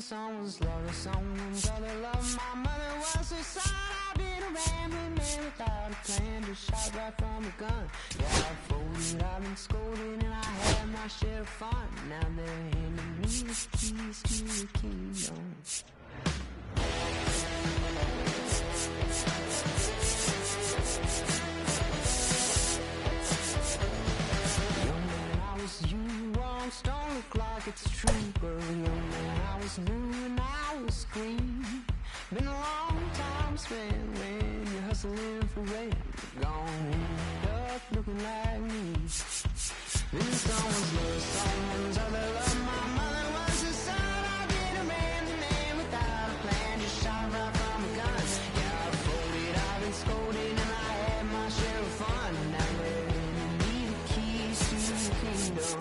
someone's love or someone's other love. My mother was her son. I've been a rambling man without a plan, just shot right from a gun. Yeah, I've folded, I've been scolded, and I had my share of fun. Now they're handing me the keys to the kingdom. Young man, I was you, wrong, don't look like it's true. But young man, I was new and I was green. Been a long time spent when you're hustling for rent. Gone end up looking like me. Been someone's love, someone's other love. My mother was the son. I've been a man without a plan, just shot right from a gun. Yeah, I've folded, I've been scolded, and I had my share of fun. Now they're handing me the keys to the kingdom.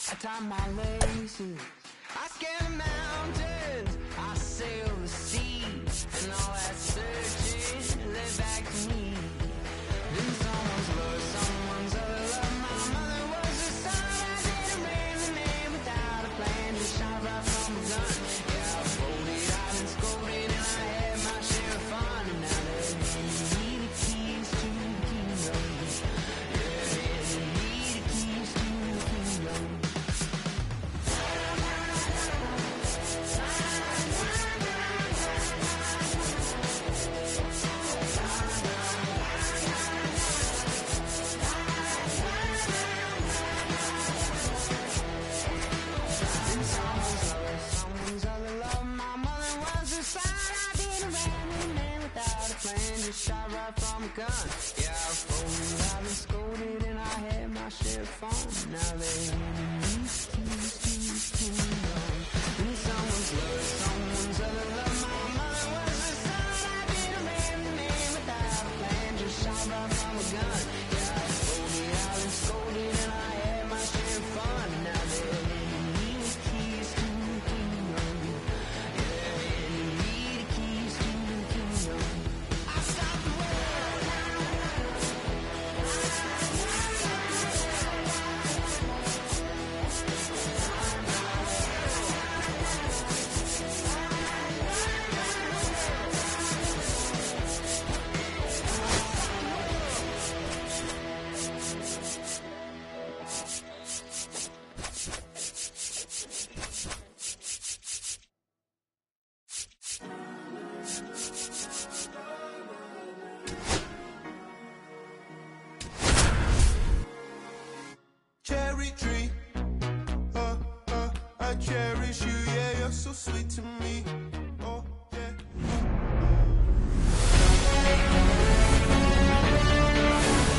I tie my laces, I scale the mountains, I sail the seas, and all that searching led back to me. Then someone's love, someone's other love. My mother was the son. I did a man without a plan, just shot right from a gun. Yeah, I folded, I've been scolded, and I had my share of fun. And now they're handing me the keys to the kingdom. They're handing me the keys to the kingdom. Someone's other love. My mother was the son. I've been a rambling man without a plan, just shot right from a gun. Yeah, I've folded, I've been scolded, and I had my share of fun. Now they're handing me the keys to the kingdom. Been someone's love, someone's other love. My mother was the son. I've been a rambling man without a plan, just shot right from a gun. Yeah, I've folded, I've been scolded, and I had my share of fun. Now they're handing me the keys to the kingdom. Yeah, they're handing me the keys to the kingdom. I stopped the world. Cherry tree, I cherish you, yeah, you're so sweet to me. Oh, yeah.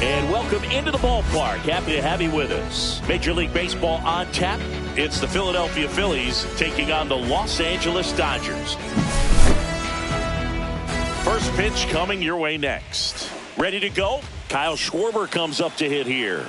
And welcome into the ballpark. Happy to have you with us. Major League Baseball on tap. It's the Philadelphia Phillies taking on the Los Angeles Dodgers. First pitch coming your way next. Ready to go? Kyle Schwarber comes up to hit here.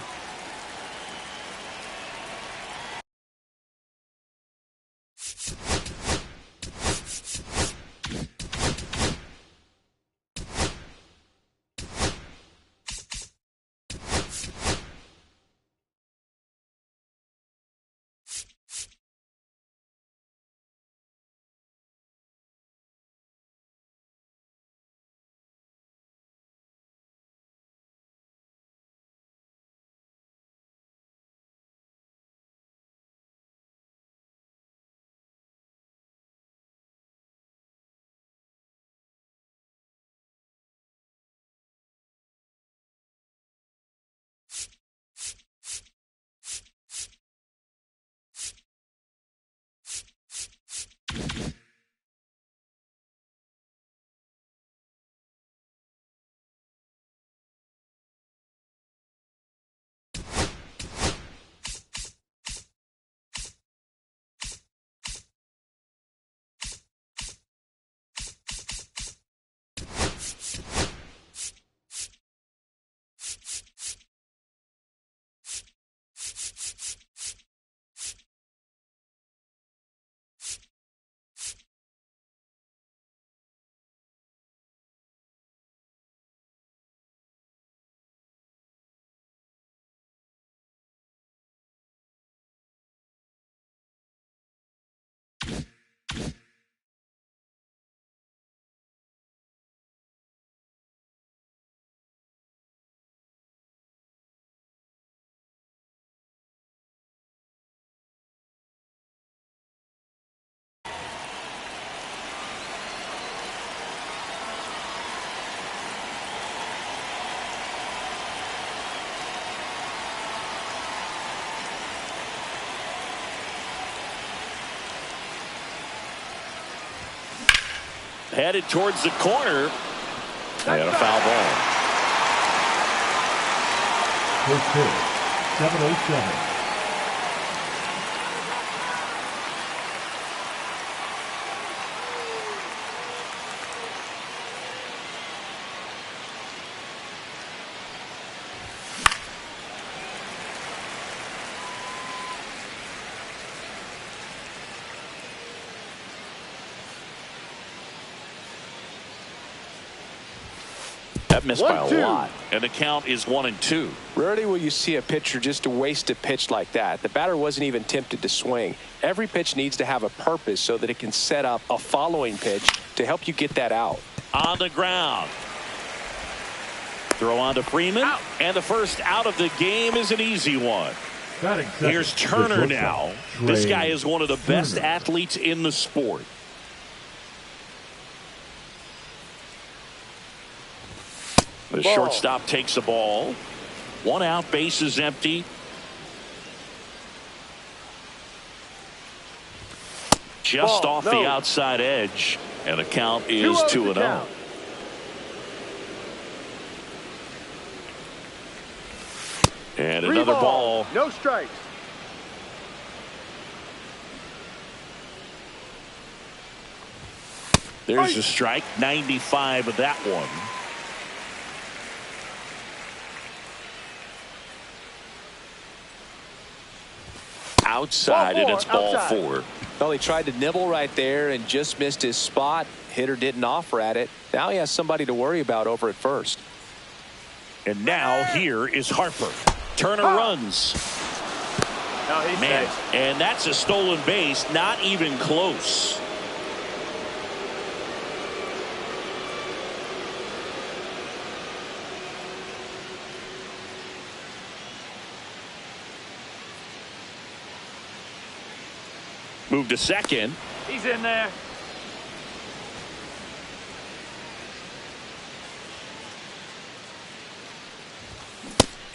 headed towards the corner. And a foul ball. First pitch, 7:07. That missed by a lot. And the count is 1-2. Rarely will you see a pitcher just waste a pitch like that. The batter wasn't even tempted to swing. Every pitch needs to have a purpose so that it can set up a following pitch to help you get that out. On the ground. Throw on to Freeman. Out. And the first out of the game is an easy one. Here's Turner now. This guy is one of the best athletes in the sport. The shortstop takes the ball. 1 out, base is empty. Just off the outside edge. And the count is 2-0. And another ball. No strikes. There's a strike. 95 of that one. Outside, and it's ball 4. Well, he tried to nibble right there and just missed his spot. Hitter didn't offer at it. Now he has somebody to worry about over at first. And now here is Harper. Turner runs. No, he's safe. And that's a stolen base. Not even close. Move to second. He's in there.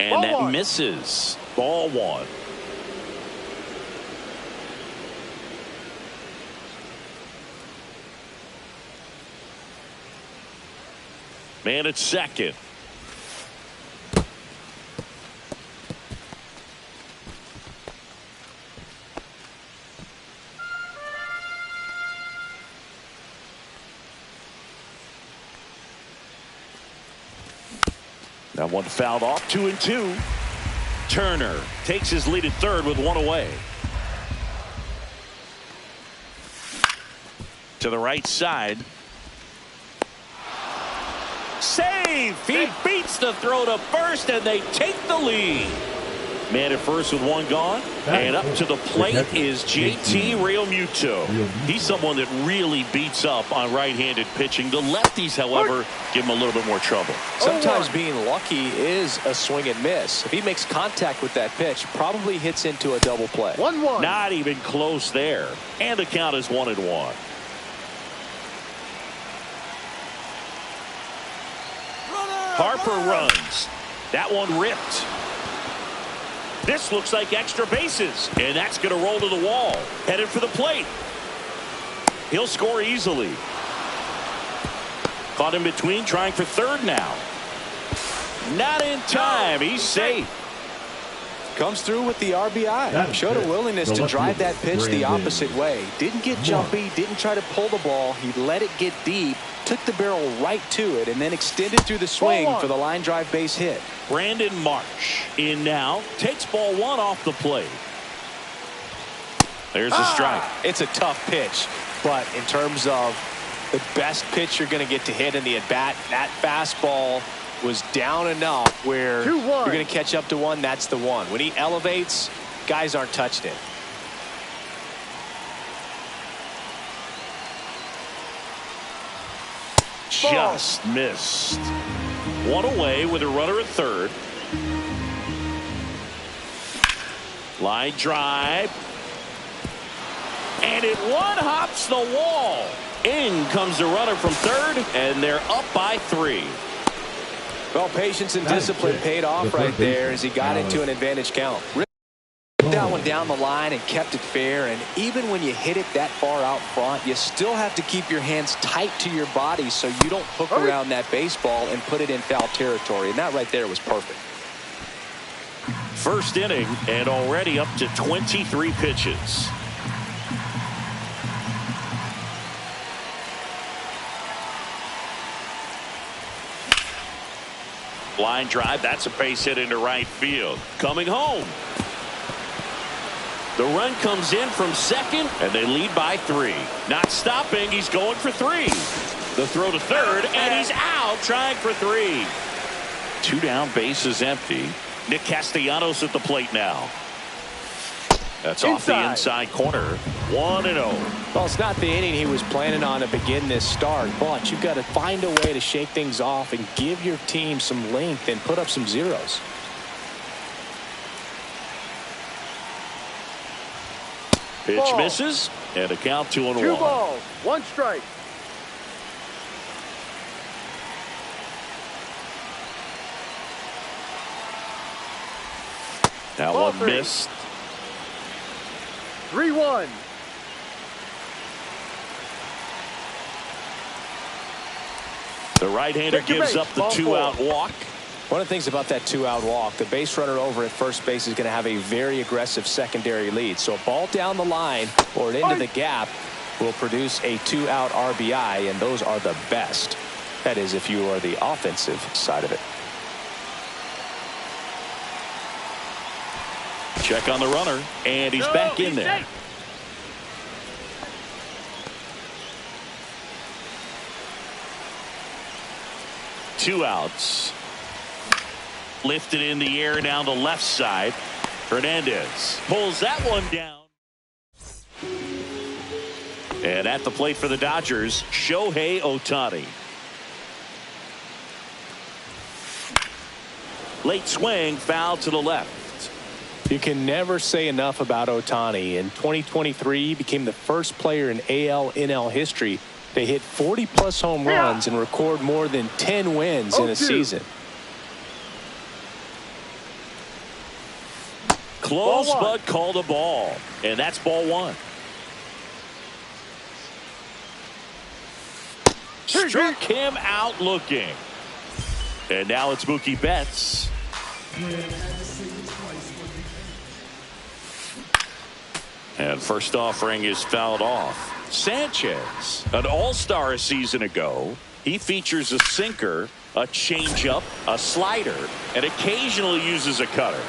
And ball that one. misses. Ball 1. Man at second. That one fouled off. 2-2. Turner takes his lead at third with 1 away. To the right side. Save! He beats the throw to first, and they take the lead. Man at first with 1 gone. And up to the plate is JT Realmuto. He's someone that really beats up on right-handed pitching. The lefties, however, give him a little bit more trouble. Sometimes being lucky is a swing and miss. If he makes contact with that pitch, probably hits into a double play. 1-1. Not even close there. And the count is 1-1. Harper runs. That one ripped. This looks like extra bases, and that's going to roll to the wall. Headed for the plate. He'll score easily. Caught in between, trying for third now. Not in time. He's safe. Comes through with the RBI. Showed a willingness to drive that pitch the opposite way. Didn't get jumpy, didn't try to pull the ball. He let it get deep, took the barrel right to it, and then extended through the swing for the line drive base hit. Brandon Marsh in now. Takes ball 1 off the plate. There's a strike. It's a tough pitch, but in terms of the best pitch you're going to get to hit in the at-bat, that fastball was down enough where you're going to catch up to one. That's the one. When he elevates, guys aren't touching it. Just missed. 1 away with a runner at third. Line drive. And it one-hops the wall. In comes the runner from third, and they're up by 3. Well, patience and discipline paid off right there as he got into an advantage count. took that one down the line and kept it fair. And even when you hit it that far out front, you still have to keep your hands tight to your body so you don't hook around that baseball and put it in foul territory. And that right there was perfect. First inning and already up to 23 pitches. Line drive. That's a base hit into right field. Coming home. The run comes in from second, and they lead by 3. Not stopping. He's going for 3. The throw to third, and he's out trying for 3. 2 down, base is empty. Nick Castellanos at the plate now. That's off the inside corner. 1-0. Well, it's not the inning he was planning on to begin this start, but you've got to find a way to shake things off and give your team some length and put up some zeros. Pitch misses, and a count 2-1. 2 balls, 1 strike. That Ball one 3. missed. 3-1. The right-hander gives up the 2-out walk. One of the things about that 2-out walk, the base runner over at first base is going to have a very aggressive secondary lead. So a ball down the line or into the gap will produce a 2-out RBI, and those are the best. That is, if you are the offensive side of it. Check on the runner, and he's back in there. Two outs. Lifted in the air down the left side. Hernandez pulls that one down. And at the plate for the Dodgers, Shohei Ohtani. Late swing, foul to the left. You can never say enough about Ohtani. In 2023, he became the first player in AL/NL history to hit 40-plus home runs and record more than 10 wins in a season. Close, but called a ball. And that's ball 1. Struck him out looking. And now it's Mookie Betts. And first offering is fouled off. Sanchez, an all-star a season ago. He features a sinker, a changeup, a slider, and occasionally uses a cutter.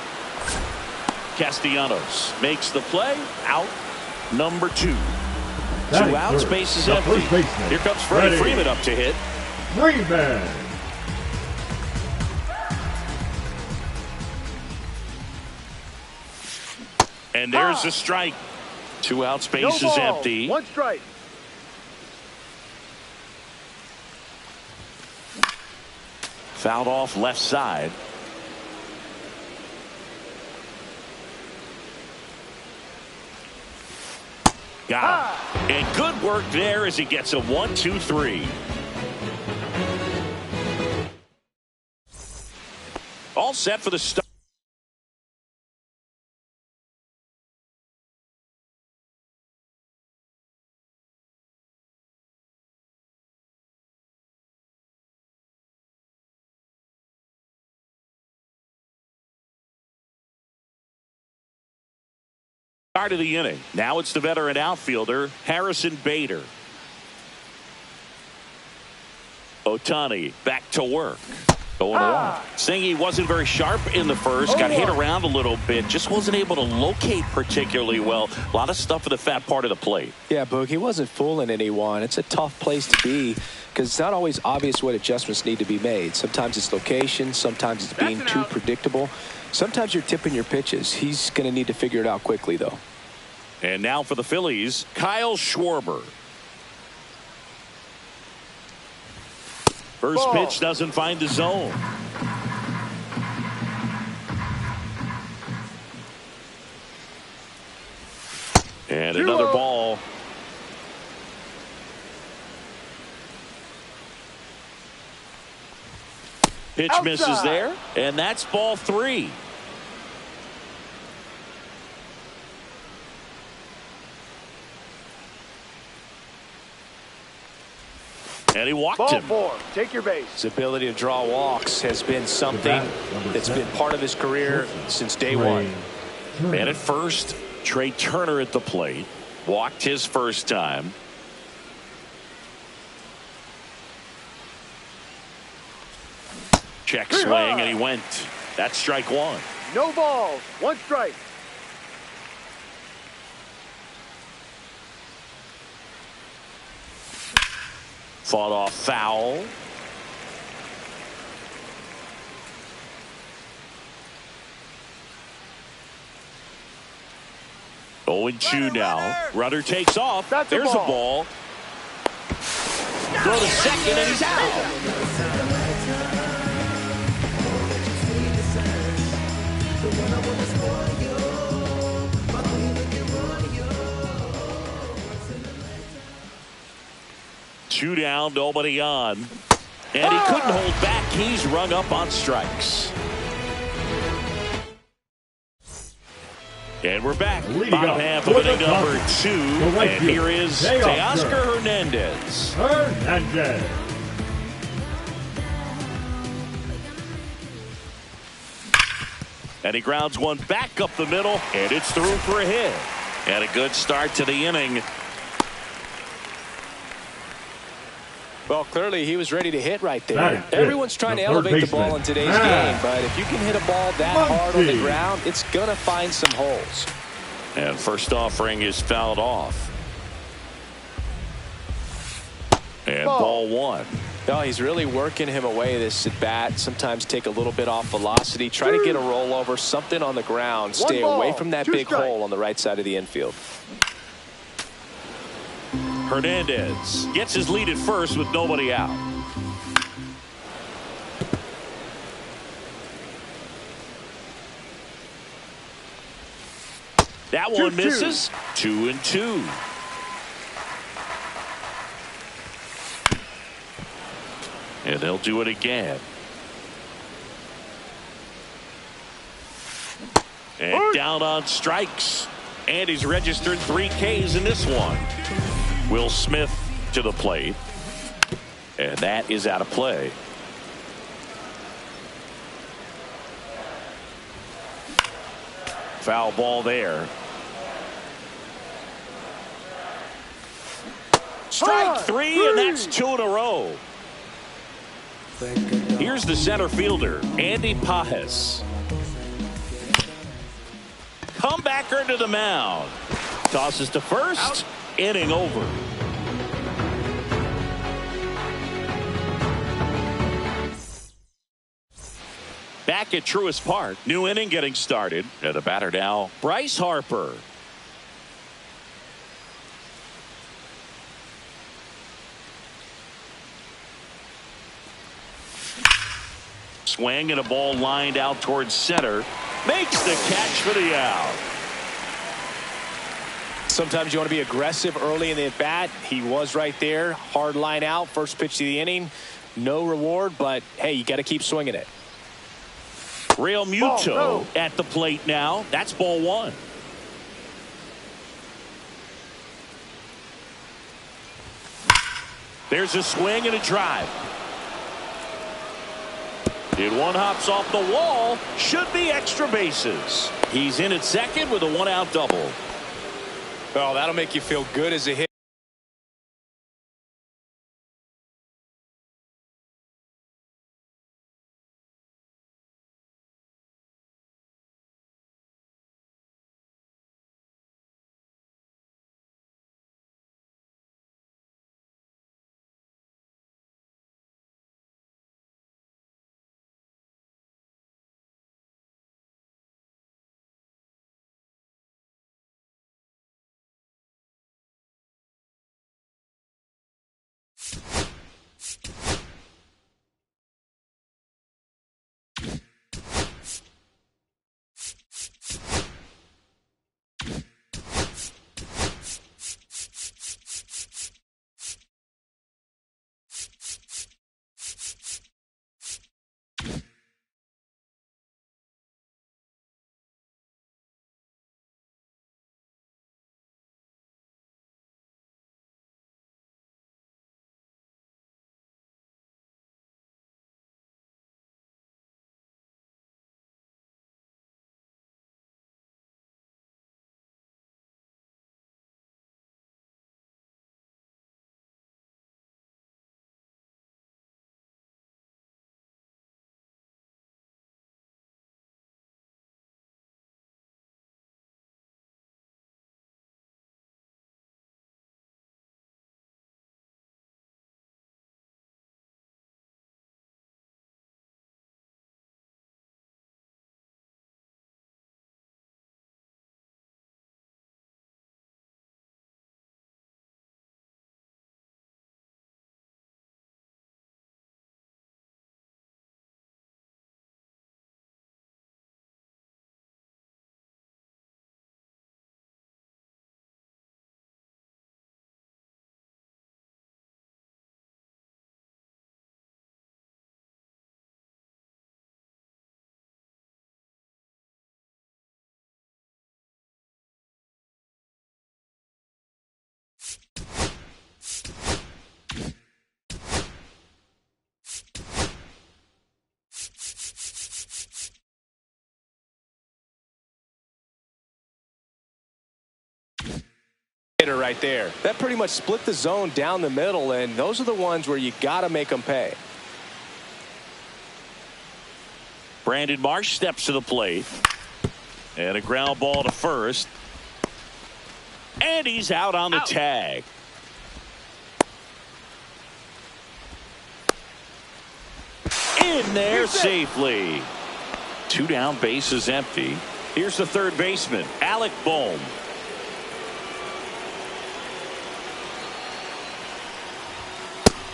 Castellanos makes the play. Out number 2. 2 outs, base is empty. Here comes Freddie Freeman up to hit. Freeman. And there's a strike. 2 outs, base is empty. 1 strike. Fouled off left side. Got it. And good work there as he gets a 1-2-3. All set for the start. Start of the inning. Now it's the veteran outfielder, Harrison Bader. Ohtani back to work. Going along. Saying he wasn't very sharp in the first. Got hit around a little bit. Just wasn't able to locate particularly well. A lot of stuff in the fat part of the plate. Yeah, Boog, he wasn't fooling anyone. It's a tough place to be because it's not always obvious what adjustments need to be made. Sometimes it's location. Sometimes it's being too predictable. Sometimes you're tipping your pitches. He's going to need to figure it out quickly, though. And now for the Phillies, Kyle Schwarber. First pitch doesn't find the zone. And another ball. Pitch misses there, and that's ball 3. And he walked Ball him. 4. Take your base. His ability to draw walks has been something that's been part of his career since day one. And at first, Trey Turner at the plate. Walked his first time. Check swing, and he went. That's strike one. No balls. 1 strike. Fought off foul. Oh, and 2 now. Runner takes off. That's a There's ball. a ball. Throw to second, and he's out. Two down, nobody on. And he couldn't hold back. He's rung up on strikes. And we're back. Bottom half of inning number 2. And here is Teoscar Hernandez. And he grounds one back up the middle, and it's through for a hit. And a good start to the inning. Well, clearly he was ready to hit right there. Everyone's trying to elevate the ball in today's game, but if you can hit a ball that hard on the ground, it's going to find some holes. And first offering is fouled off. And ball 1. No, he's really working him away this at bat. Sometimes take a little bit off velocity. Try to get a rollover, something on the ground. Stay away from that big hole on the right side of the infield. Hernandez gets his lead at first with nobody out. That one misses. 2-2. And they'll do it again. And down on strikes. And he's registered 3 Ks in this one. Will Smith to the plate. And that is out of play. Foul ball there. Strike 3, and that's 2 in a row. Here's the center fielder, Andy Pages. Comebacker to the mound. Tosses to first. Inning over. Back at Truist Park. New inning getting started. And the batter now, Bryce Harper. Swing and a ball lined out towards center. Makes the catch for the out. Sometimes you want to be aggressive early in the at-bat. He was right there. Hard line out. First pitch to the inning. No reward, but, hey, you got to keep swinging it. Real Muto at the plate now. That's ball 1. There's a swing and a drive. And one hops off the wall. Should be extra bases. He's in at second with a 1-out double. Well, that'll make you feel good as a hit. hitter right there. That pretty much split the zone down the middle, and those are the ones where you got to make them pay. Brandon Marsh steps to the plate. And a ground ball to first. And he's out on the tag. In there safely. 2 down, bases empty. Here's the third baseman, Alec Bohm.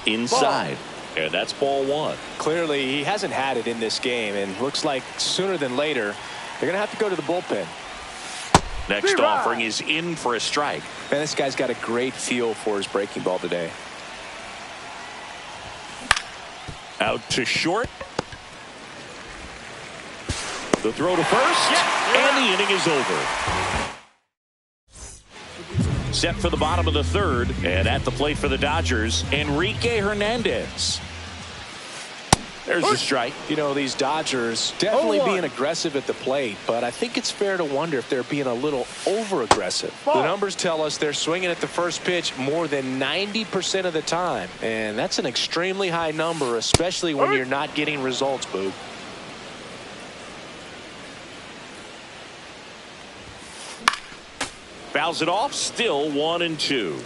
Inside. And that's ball 1. Clearly, he hasn't had it in this game, and looks like sooner than later, they're going to have to go to the bullpen. Next offering is in for a strike. Man, this guy's got a great feel for his breaking ball today. Out to short. The throw to first, and the inning is over. Set for the bottom of the third, and at the plate for the Dodgers, Enrique Hernandez. There's a strike. You know, these Dodgers definitely being aggressive at the plate, but I think it's fair to wonder if they're being a little over-aggressive. The numbers tell us they're swinging at the first pitch more than 90% of the time, and that's an extremely high number, especially when you're not getting results, Boog. Fouls it off, still 1-2.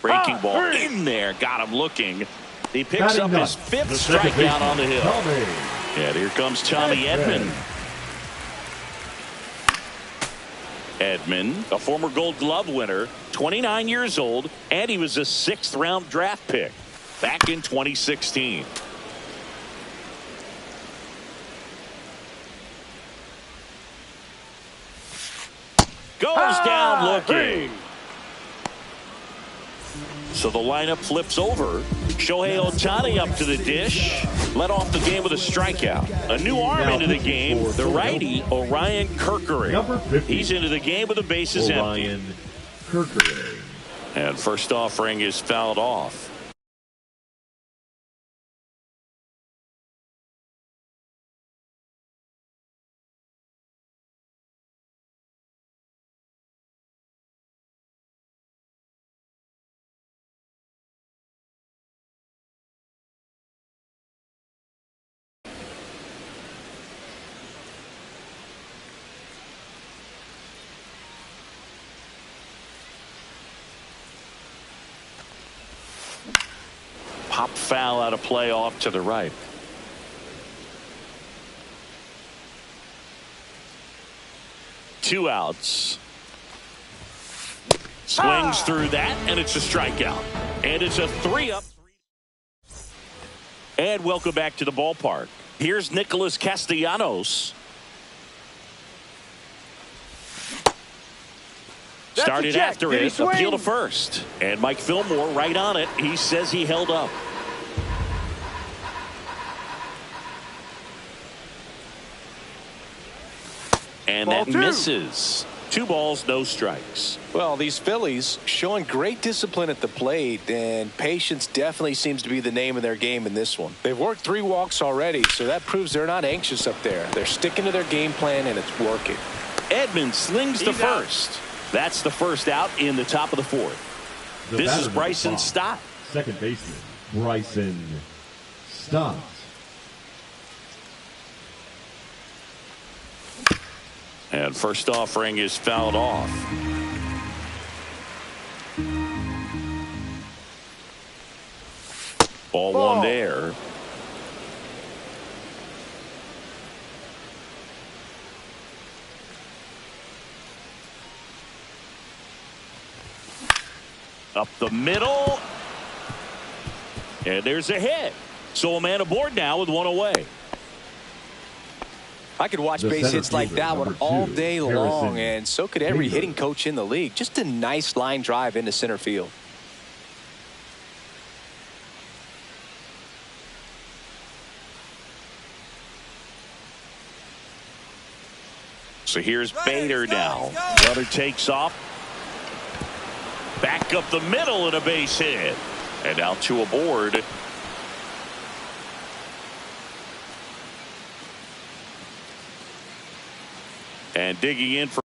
Breaking ball in there, got him looking. He picks up his 5th strikeout on the hill. And here comes Tommy Edman. Edman, a former Gold Glove winner, 29 years old, and he was a 6th-round draft pick back in 2016. Goes down looking. So the lineup flips over. Shohei Ohtani up to the dish. Led off the game with a strikeout. A new arm into the game, the righty, Orion Kerkering. He's into the game with the bases empty. And first offering is fouled off. Pop foul out of play off to the right. Two outs. Swings through that, and it's a strikeout. And it's a 3-up. And welcome back to the ballpark. Here's Nicholas Castellanos. Started after it, appeal to first. And Mike Fillmore right on it. He says he held up. And that misses. 2 balls, no strikes. Well, these Phillies showing great discipline at the plate, and patience definitely seems to be the name of their game in this one. They've worked 3 walks already, so that proves they're not anxious up there. They're sticking to their game plan, and it's working. Edman slings to first. That's the first out in the top of the 4th. This is Bryson Stott. Second baseman, Bryson Stott. And first offering is fouled off. Ball 1 there. Up the middle. And there's a hit. So a man aboard now with 1 away. I could watch base hits like that one all day long, and so could every hitting coach in the league. Just a nice line drive into center field. So here's Bader now. Runner takes off. Back up the middle and a base hit. And now 2 aboard. And digging in for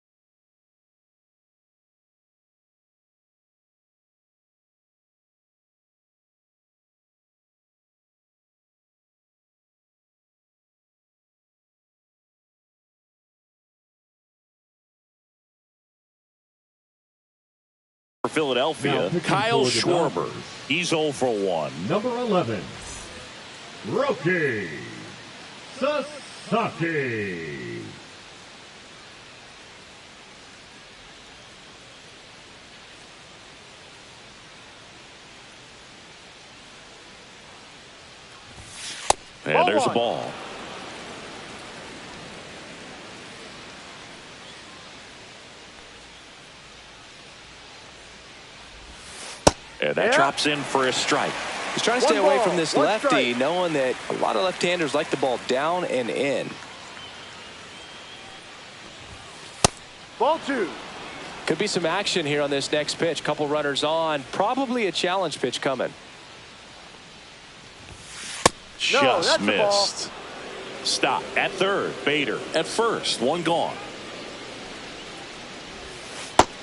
Philadelphia, Kyle Schwarber. He's 0 for 1. Number 11, Roki Sasaki. And there's a ball. And that drops in for a strike. He's trying to stay away from this lefty, knowing that a lot of left-handers like the ball down and in. Ball 2. Could be some action here on this next pitch. Couple runners on. Probably a challenge pitch coming. Just missed. Stop at third. Bader at first. 1 gone.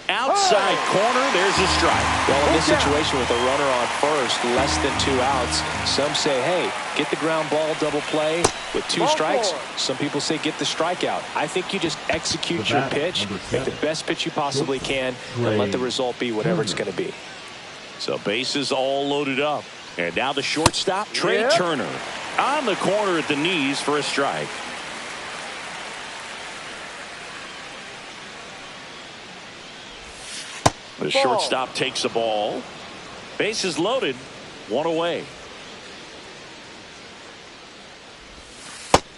Outside corner, there's a strike. Well, in this situation with a runner on first, less than 2 outs, some say, hey, get the ground ball double play with 2 strikes. Some people say get the strikeout. I think you just execute your pitch, make the best pitch you possibly can, and let the result be whatever it's going to be. So bases all loaded up. And now the shortstop, Trey Turner, on the corner at the knees for a strike. The shortstop takes the ball. Bases loaded. 1 away.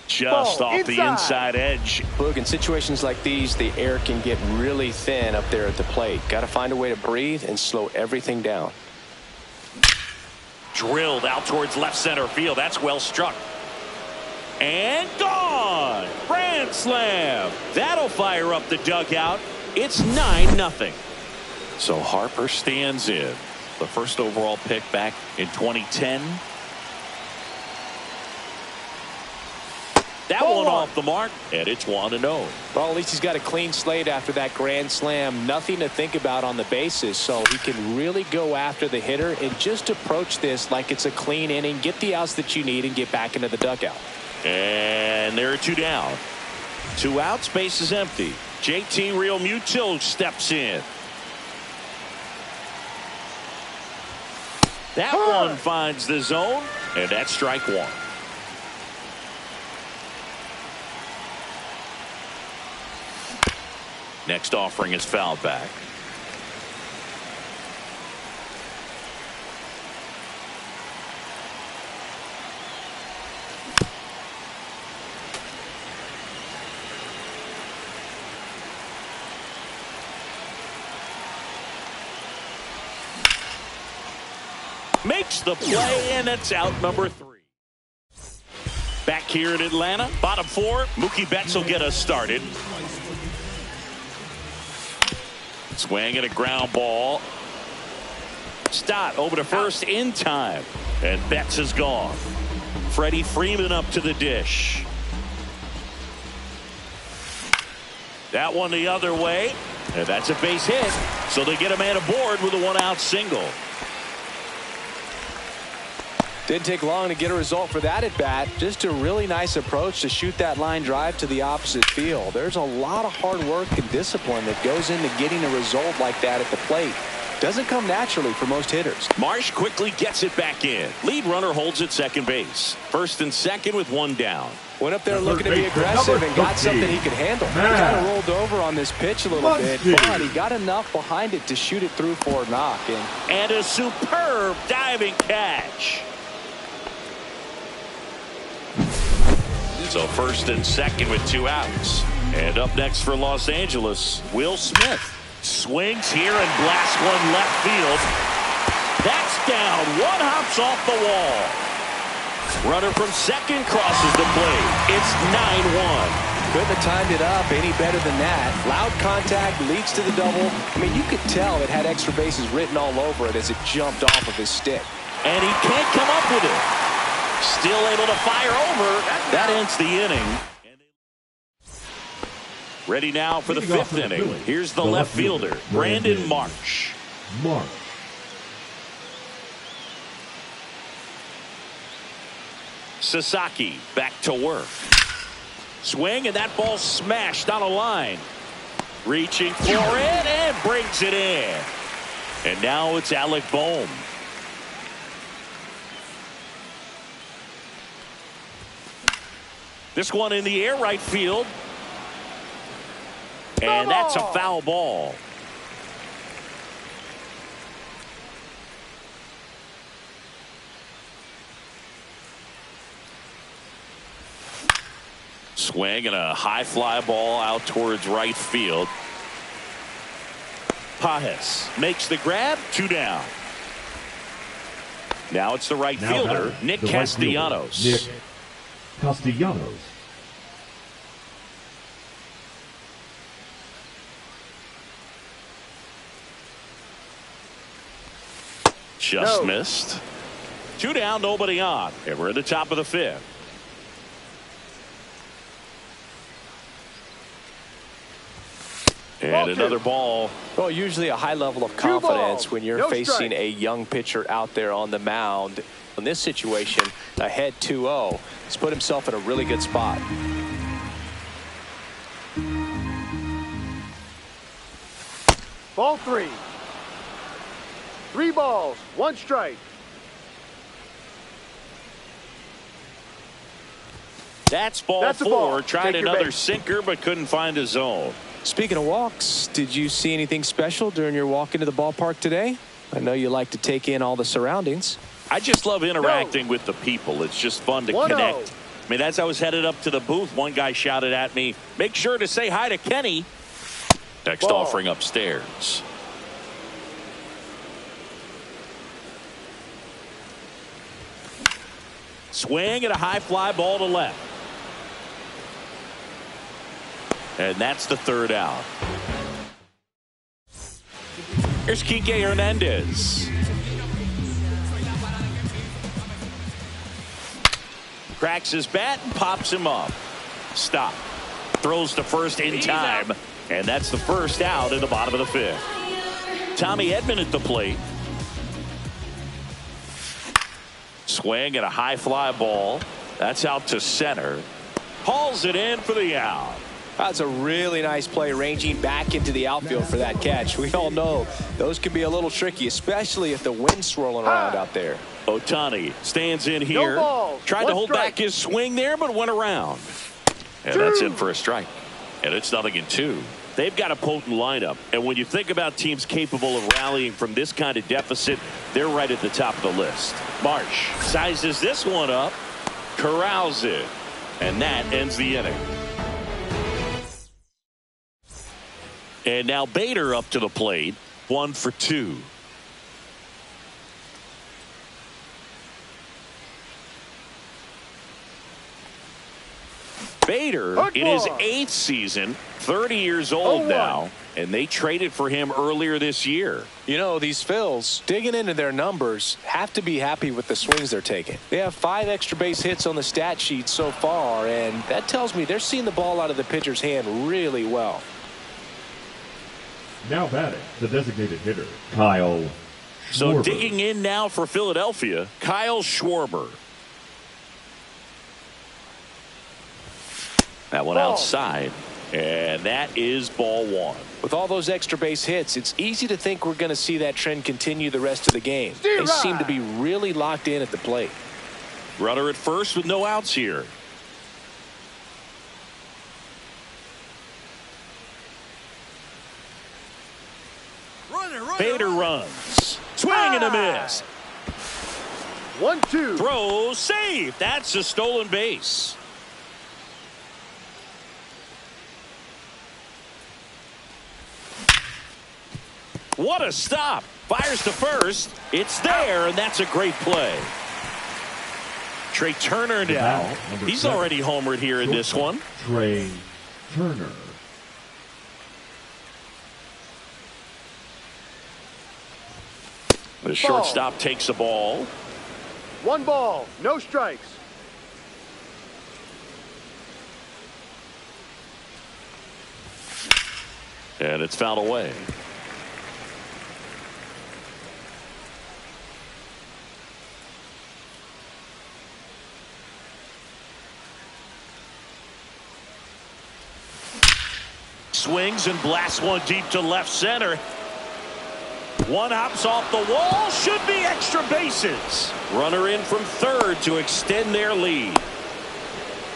Just off the inside edge. Look, in situations like these, the air can get really thin up there at the plate. Got to find a way to breathe and slow everything down. Drilled out towards left center field. That's well struck. And gone. Grand slam. That'll fire up the dugout. It's 9-0. So Harper stands in. The first overall pick back in 2010. That one off the mark, and it's 1-0. Well, at least he's got a clean slate after that grand slam. Nothing to think about on the bases, so he can really go after the hitter and just approach this like it's a clean inning, get the outs that you need, and get back into the dugout. And there are 2 down. 2 outs, base is empty. JT Realmuto steps in. That one finds the zone, and that's strike 1. Next offering is fouled back. Makes the play, and it's out number 3. Back here in Atlanta, bottom 4, Mookie Betts will get us started. Swing and a ground ball. Stott over to first in time. And Betts is gone. Freddie Freeman up to the dish. That one the other way. And that's a base hit. So they get a man aboard with a 1-out single. Didn't take long to get a result for that at bat. Just a really nice approach to shoot that line drive to the opposite field. There's a lot of hard work and discipline that goes into getting a result like that at the plate. Doesn't come naturally for most hitters. Marsh quickly gets it back in. Lead runner holds at second base. First and second with 1 down. Went up there looking to be aggressive and got something he could handle. He kind of rolled over on this pitch a little bit, but he got enough behind it to shoot it through for a knock. And a superb diving catch. So first and second with 2 outs. And up next for Los Angeles, Will Smith. Swings here and blasts one left field. That's down. 1 hops off the wall. Runner from second crosses the plate. It's 9-1. Couldn't have timed it up any better than that. Loud contact leads to the double. I mean, you could tell it had extra bases written all over it as it jumped off of his stick. And he can't come up with it. Still able to fire over. That ends the inning. Ready now for the fifth inning. Here's the left fielder, Brandon Marsh. Sasaki back to work. Swing, and that ball smashed on a line. Reaching for it and brings it in. And now it's Alec Bohm. This one in the air, right field. And that's a foul ball. Swing and a high fly ball out towards right field. Pages makes the grab, 2 down. Now it's the right fielder, Nick Castellanos. Nick Castellanos. Just missed. 2 down, nobody on. And we're at the top of the fifth. And another ball. Well, usually a high level of confidence when you're facing a young pitcher out there on the mound. In this situation, ahead 2-0. He's put himself in a really good spot. Ball 3. 3 balls, 1 strike. That's ball 4. Tried another sinker, but couldn't find a zone. Speaking of walks, did you see anything special during your walk into the ballpark today? I know you like to take in all the surroundings. I just love interacting with the people. It's just fun to connect. I mean, as I was headed up to the booth, one guy shouted at me, "Make sure to say hi to Kenny." Next offering upstairs. Swing and a high fly ball to left. And that's the 3rd out. Here's Kike Hernandez. Cracks his bat and pops him up. Stop. Throws to first in time. And that's the 1st out in the bottom of the 5th. Tommy Edman at the plate. Swing and a high fly ball. That's out to center. Hauls it in for the out. That's a really nice play, ranging back into the outfield for that catch. We all know those can be a little tricky, especially if the wind's swirling around out there. Ohtani stands in here. Tried to hold back his swing there, but went around. And that's in for a strike. And it's 0-2. They've got a potent lineup. And when you think about teams capable of rallying from this kind of deficit, they're right at the top of the list. Marsh sizes this one up, corrals it, and that ends the inning. And now Bader up to the plate, 1 for 2. Bader in his 8th season, 30 years old now, and they traded for him earlier this year. You know, these Phils, digging into their numbers, have to be happy with the swings they're taking. They have 5 extra base hits on the stat sheet so far, and that tells me they're seeing the ball out of the pitcher's hand really well. Now batting, the designated hitter, Kyle Schwarber. So digging in now for Philadelphia, Kyle Schwarber. That one outside, and that is ball 1. With all those extra base hits, it's easy to think we're going to see that trend continue the rest of the game. They seem to be really locked in at the plate. Runner at first with no outs here. Bader runs. Swing and a miss. 1-2. Throw, save. That's a stolen base. What a stop. Fires to first. It's there, and that's a great play. Trey Turner now. He's already homered here in this one. Trey Turner. The shortstop takes the ball. 1 ball, no strikes. And it's fouled away. Swings and blasts one deep to left center. One hops off the wall. Should be extra bases. Runner in from third to extend their lead.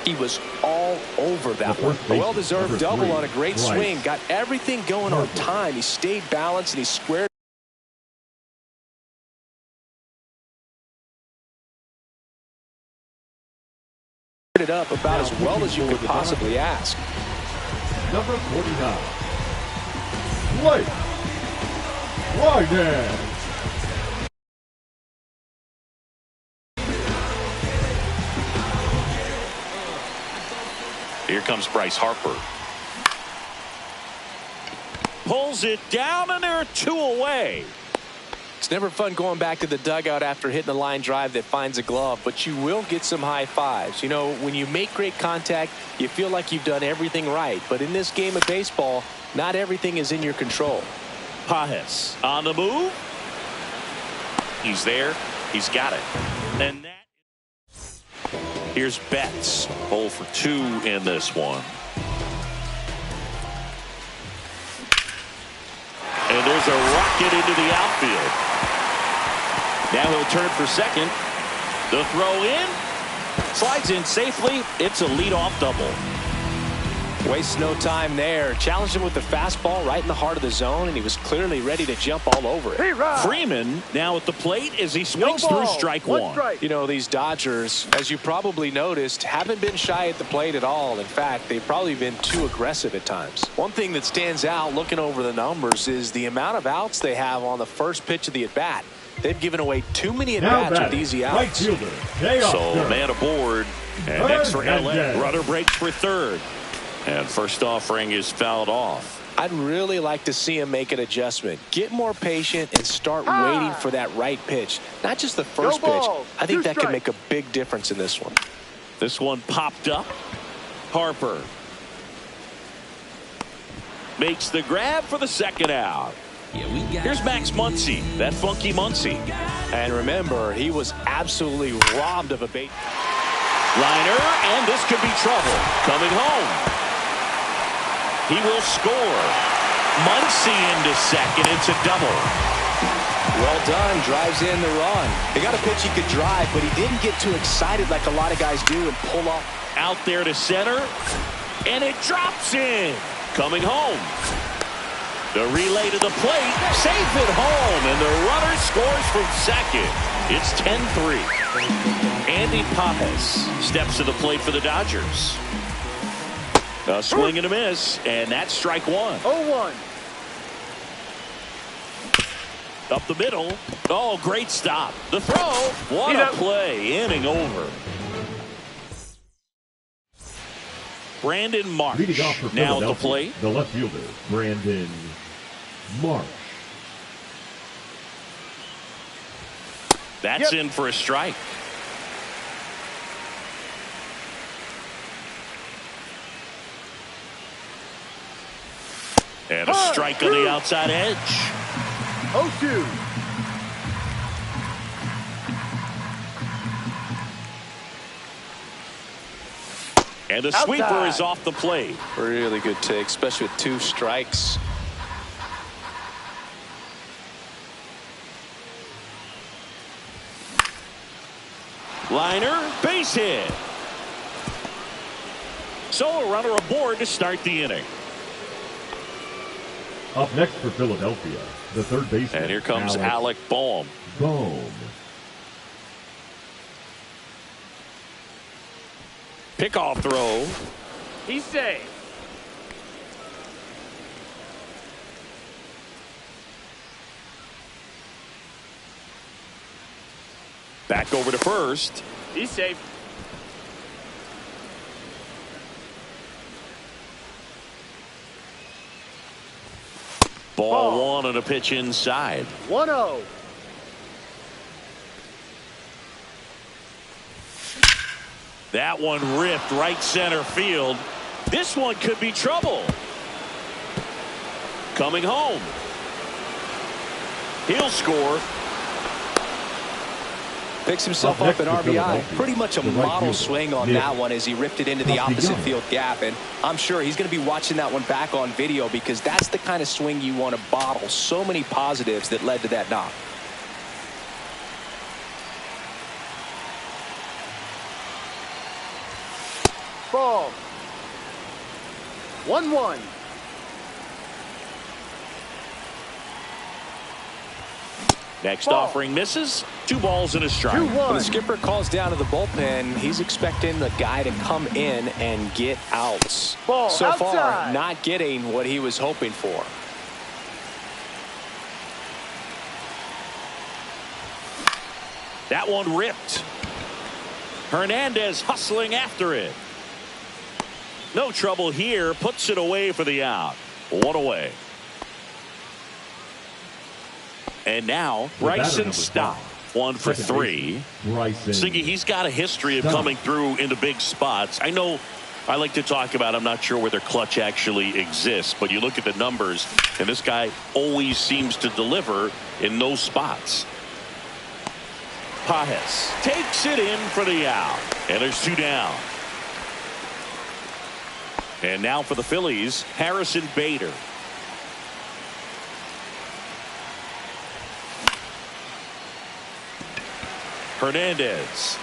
He was all over that one. A well-deserved double on a great swing. Got everything going on time. He stayed balanced and he squared it up about as well as you could possibly ask. Number 49. Blake Treinen. Here comes Bryce Harper. Pulls it down, and there are 2 away. It's never fun going back to the dugout after hitting a line drive that finds a glove, but you will get some high fives. You know, when you make great contact, you feel like you've done everything right. But in this game of baseball, not everything is in your control. Pages on the move. He's there. He's got it. And that. Here's Betts. 0 for 2 in this one. And there's a rocket into the outfield. Now he'll turn for second. The throw in. Slides in safely. It's a leadoff double. Wastes no time there. Challenged him with the fastball right in the heart of the zone, and he was clearly ready to jump all over it. Freeman now at the plate as he swings through strike one. You know, these Dodgers, as you probably noticed, haven't been shy at the plate at all. In fact, they've probably been too aggressive at times. One thing that stands out looking over the numbers is the amount of outs they have on the first pitch of the at-bat. They've given away too many at-bats with easy outs. Right fielder, so man aboard. And next for LA. Runner breaks for third. And first offering is fouled off. I'd really like to see him make an adjustment. Get more patient and start waiting for that right pitch. Not just the first pitch. I think that can make a big difference in this one. This one popped up. Harper makes the grab for the second out. Here's Max Muncy, that funky Muncy. And remember, he was absolutely robbed of a base. Liner, and this could be trouble. Coming home. He will score. Muncy into second. It's a double. Well done. Drives in the run. They got a pitch he could drive, but he didn't get too excited like a lot of guys do and pull off. Out there to center. And it drops in. Coming home. The relay to the plate. Safe at home. And the runner scores from second. It's 10-3. Andy Pages steps to the plate for the Dodgers. A swing and a miss, and that's strike one. 0-1. Up the middle. Oh, great stop. The throw. What a play. Inning over. Brandon Marsh now at the plate. The left fielder, Brandon Marsh. That's in for a strike. And a strike on the outside edge. 0-2. And the sweeper is off the plate. Really good take, especially with 2 strikes. Liner, base hit. So a runner aboard to start the inning. Up next for Philadelphia, the third baseman. And here comes Alec Bohm. Pickoff throw. He's safe. Back over to first. He's safe. Ball one and a pitch inside. 1-0. That one ripped right center field. This one could be trouble. Coming home. He'll score. Picks himself up an RBI. Pretty much a model swing on that one as he ripped it into the opposite field gap. And I'm sure he's going to be watching that one back on video because that's the kind of swing you want to bottle. So many positives that led to that knock. Ball. 1-1. Next ball. offering misses. 2 balls and a strike. 2-1. When the skipper calls down to the bullpen, he's expecting the guy to come in and get outs. Ball so outside. far, not getting what he was hoping for. That one ripped. Hernandez hustling after it. No trouble here. Puts it away for the out. 1 away. And now Bryson Stott. 1 for 3. Siggy, he's got a history of coming through into big spots. I know I like to talk about, I'm not sure whether clutch actually exists, but you look at the numbers and this guy always seems to deliver in those spots. Pages takes it in for the out. And there's 2 down. And now for the Phillies, Harrison Bader. Hernandez.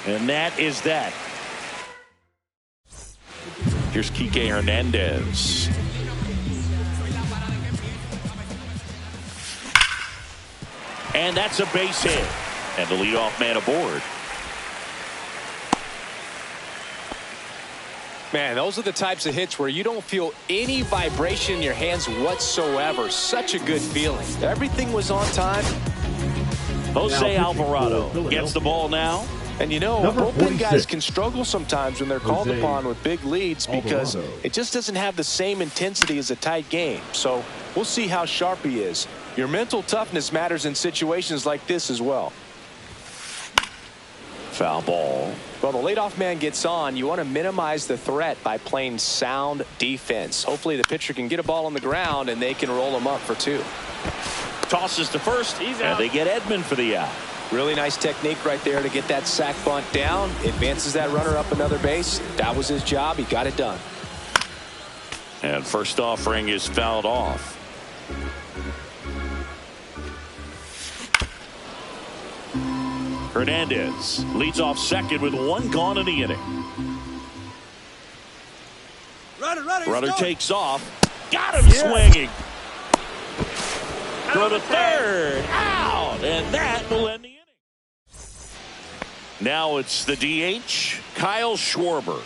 And that is that. Here's Kike Hernandez. And that's a base hit. And the leadoff man aboard. Man, those are the types of hits where you don't feel any vibration in your hands whatsoever. Such a good feeling. Everything was on time. Jose Alvarado gets the ball now. And you know, bullpen guys can struggle sometimes when they're called upon with big leads because it just doesn't have the same intensity as a tight game. So we'll see how sharp he is. Your mental toughness matters in situations like this as well. Foul ball. Well, the leadoff man gets on. You want to minimize the threat by playing sound defense. Hopefully the pitcher can get a ball on the ground and they can roll him up for 2. Tosses to first. And they get Edman for the out. Really nice technique right there to get that sac bunt down. Advances that runner up another base. That was his job. He got it done. And first offering is fouled off. Hernandez leads off second with 1 gone in the inning. Runner takes off. Got him swinging. Throw to third. Out. And that will end the inning. Now it's the DH, Kyle Schwarber.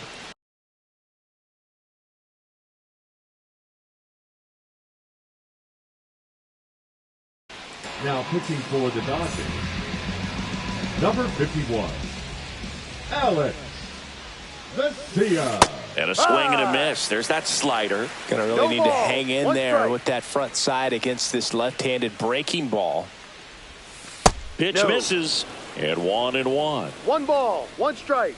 Now pitching for the Dodgers, number 51, Alex Vesia. And a swing and a miss. There's that slider. Gonna really need to hang in there with that front side against this left-handed breaking ball. Pitch misses. And 1-1. 1 ball, 1 strike.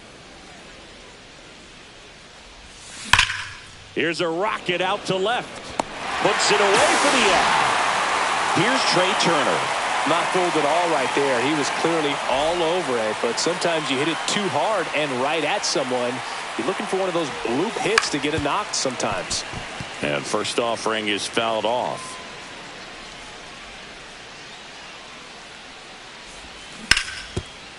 Here's a rocket out to left. Puts it away for the out. Here's Trey Turner. Not fooled at all right there. He was clearly all over it, but sometimes you hit it too hard and right at someone. You're looking for one of those bloop hits to get a knock sometimes. And first offering is fouled off.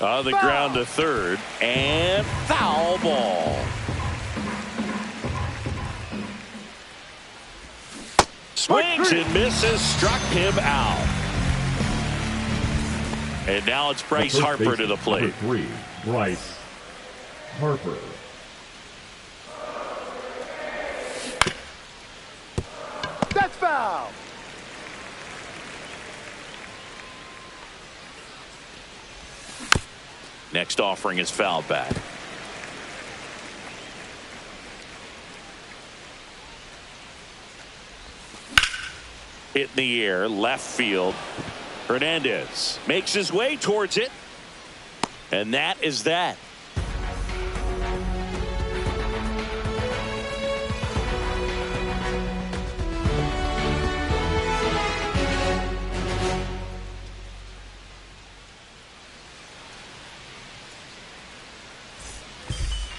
On the ground to third. And foul ball. Swings and misses. Struck him out. And now it's Bryce Harper to the plate. Number 3, Bryce Harper. That's foul. Next offering is fouled back. Hit in the air, left field. Hernandez makes his way towards it. And that is that.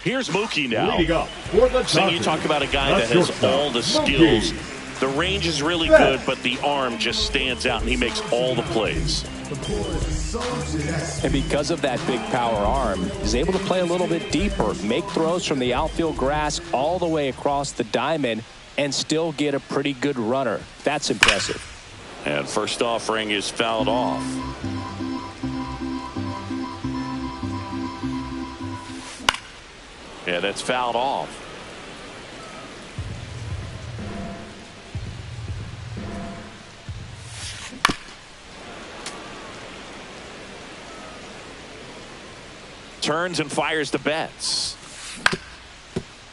Here's Mookie now. Leading up for the So you talk about a guy that has all the skills. The range is really good, but the arm just stands out, and he makes all the plays. And because of that big power arm, he's able to play a little bit deeper, make throws from the outfield grass all the way across the diamond, and still get a pretty good runner. That's impressive. And first offering is fouled off. Yeah, that's fouled off. Turns and fires to Betts.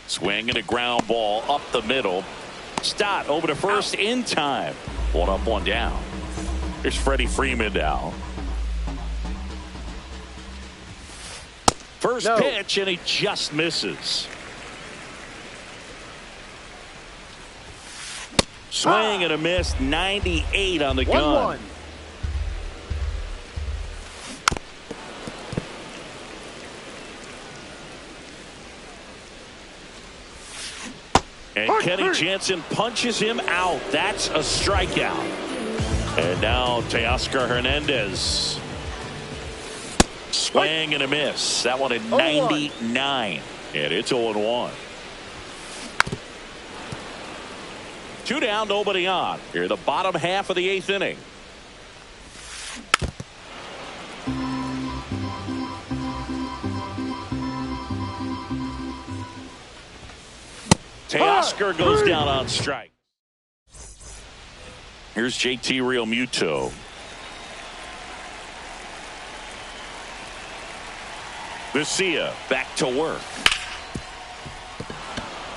Swing and a ground ball up the middle. Stott over to first in time. One up, one down. Here's Freddie Freeman now. First pitch, and he just misses. Swing and a miss. 98 on the gun. 1-1. And Kenny Jansen punches him out. That's a strikeout. And now Teoscar Hernandez. Swing and a miss. That one at 99. And it's 0-1. 2 down, nobody on. Here, the bottom half of the 8th inning. Teoscar goes down on strike. Here's JT Realmuto. Vesia back to work.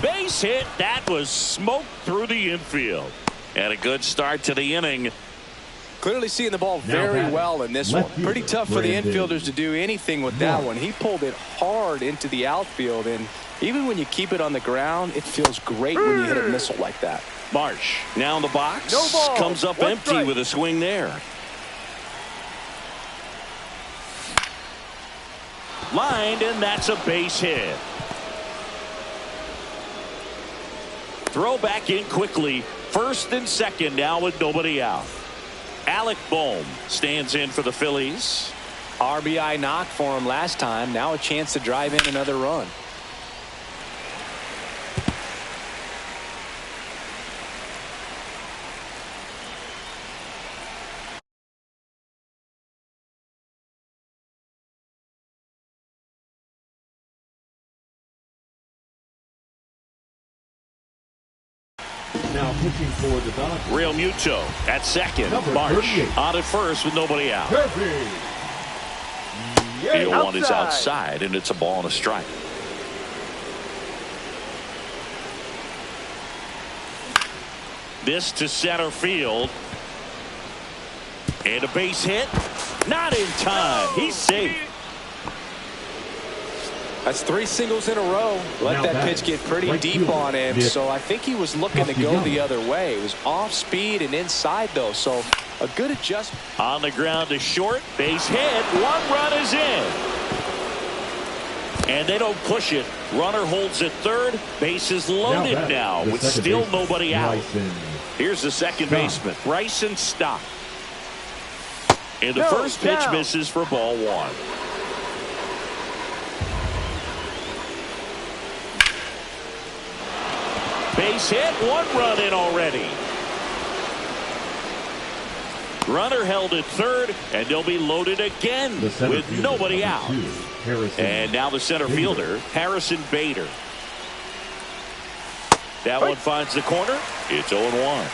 Base hit. That was smoked through the infield. And a good start to the inning. Clearly seeing the ball very well in this one. Pretty tough for the infielders to do anything with that one. He pulled it hard into the outfield, and even when you keep it on the ground, it feels great when you hit a missile like that. Marsh now in the box. No ball. Comes up One empty strike. with a swing there. Lined, and that's a base hit. Throw back in quickly. First and second now with nobody out. Alec Bohm stands in for the Phillies. RBI knock for him last time. Now a chance to drive in another run. Now pitching for the Dodgers. Realmuto at second. Number Marsh 38. on at first with nobody out. Kirby. The 0-1 is outside, and it's a ball and a strike. This to center field. And a base hit. Not in time. He's safe. That's 3 singles in a row. Let that pitch get pretty deep on him. So I think he was looking to go the other way. It was off speed and inside, though. So a good adjustment. On the ground to short. Base hit. 1 run is in. And they don't push it. Runner holds at third. Base is loaded now with still nobody out. Here's the second baseman, Bryson Stott. And the first pitch misses for ball 1. Base hit, 1 run in already. Runner held at third, and they'll be loaded again with nobody out. And now the center fielder, Harrison Bader. That one finds the corner. It's 0-1.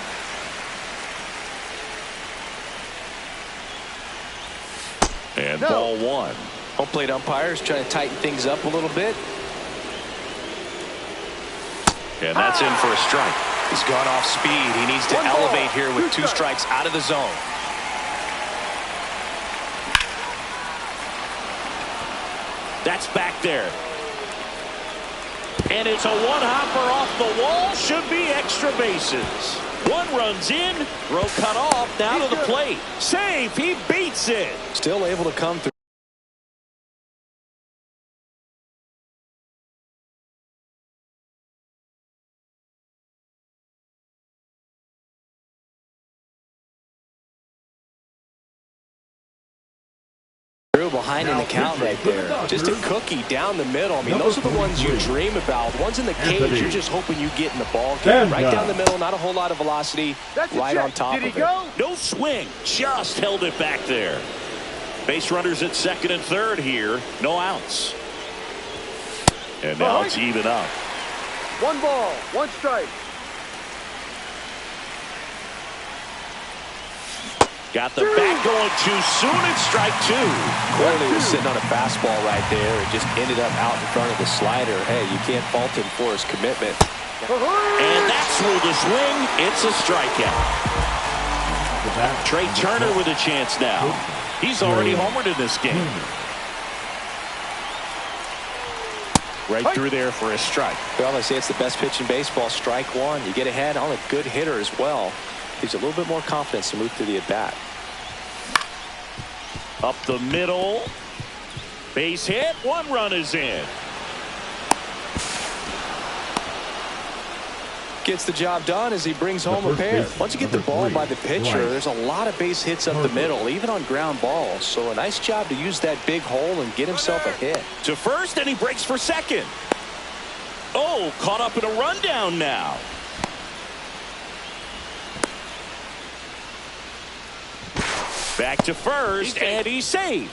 And ball 1. Home plate umpires trying to tighten things up a little bit. And that's in for a strike. He's gone off speed. He needs to elevate here with 2 strikes out of the zone. That's back there. And it's a 1-hopper off the wall. Should be extra bases. 1 runs in. Throw cut off. Now to the plate. Safe. He beats it. Still able to come through. behind in the count right there. Just a cookie down the middle. I mean, those are the ones you dream about. Ones in the cage, you're just hoping you get in the ball game. Right down the middle, not a whole lot of velocity, right on top of it. No swing, just held it back there. Base runners at second and third here. No outs. And now it's even up. 1 ball, 1 strike. Got the bat going too soon and strike 2. Clearly was sitting on a fastball right there and just ended up out in front of the slider. Hey, you can't fault him for his commitment. And that's through the swing. It's a strikeout. Trey Turner with a chance now. He's already homered in this game. Right through there for a strike. Well, they say it's the best pitch in baseball. Strike 1. You get ahead on a good hitter as well. Gives a little bit more confidence to move through the at-bat. Up the middle. Base hit. 1 run is in. Gets the job done as he brings home a pair. Once you get the ball by the pitcher, there's a lot of base hits up the middle, even on ground balls. So a nice job to use that big hole and get himself a hit. To first, and he breaks for second. Oh, caught up in a rundown now. Back to first, and he's safe.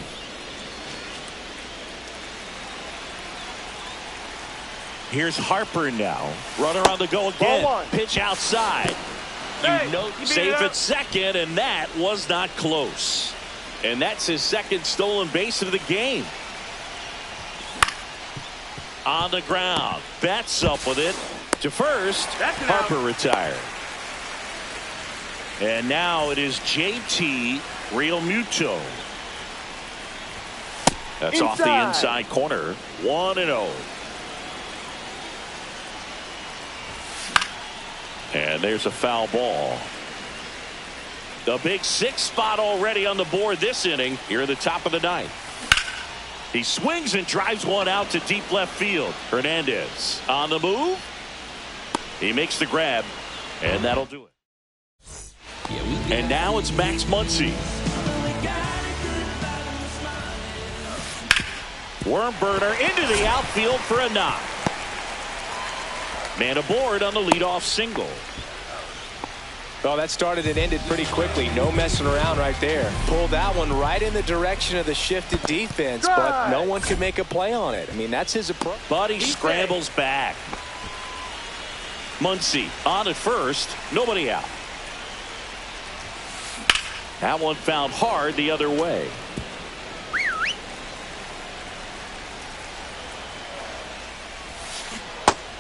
Here's Harper now. Runner on the go again. Pitch outside. Safe at second, and that was not close. And that's his second stolen base of the game. On the ground. Bats up with it. To first, Harper retired. And now it is JT Realmuto. That's off the inside corner. 1-0. And there's a foul ball. The big 6 spot already on the board this inning here at the top of the 9th. He swings and drives one out to deep left field. Hernandez on the move. He makes the grab, and that'll do it. And now it's Max Muncy. Worm burner into the outfield for a knock. Man aboard on the leadoff single. Well, that started and ended pretty quickly. No messing around right there. Pulled that one right in the direction of the shifted defense, but no one could make a play on it. I mean, that's his approach. But he scrambles back. Muncy on at first. Nobody out. That one fouled hard the other way.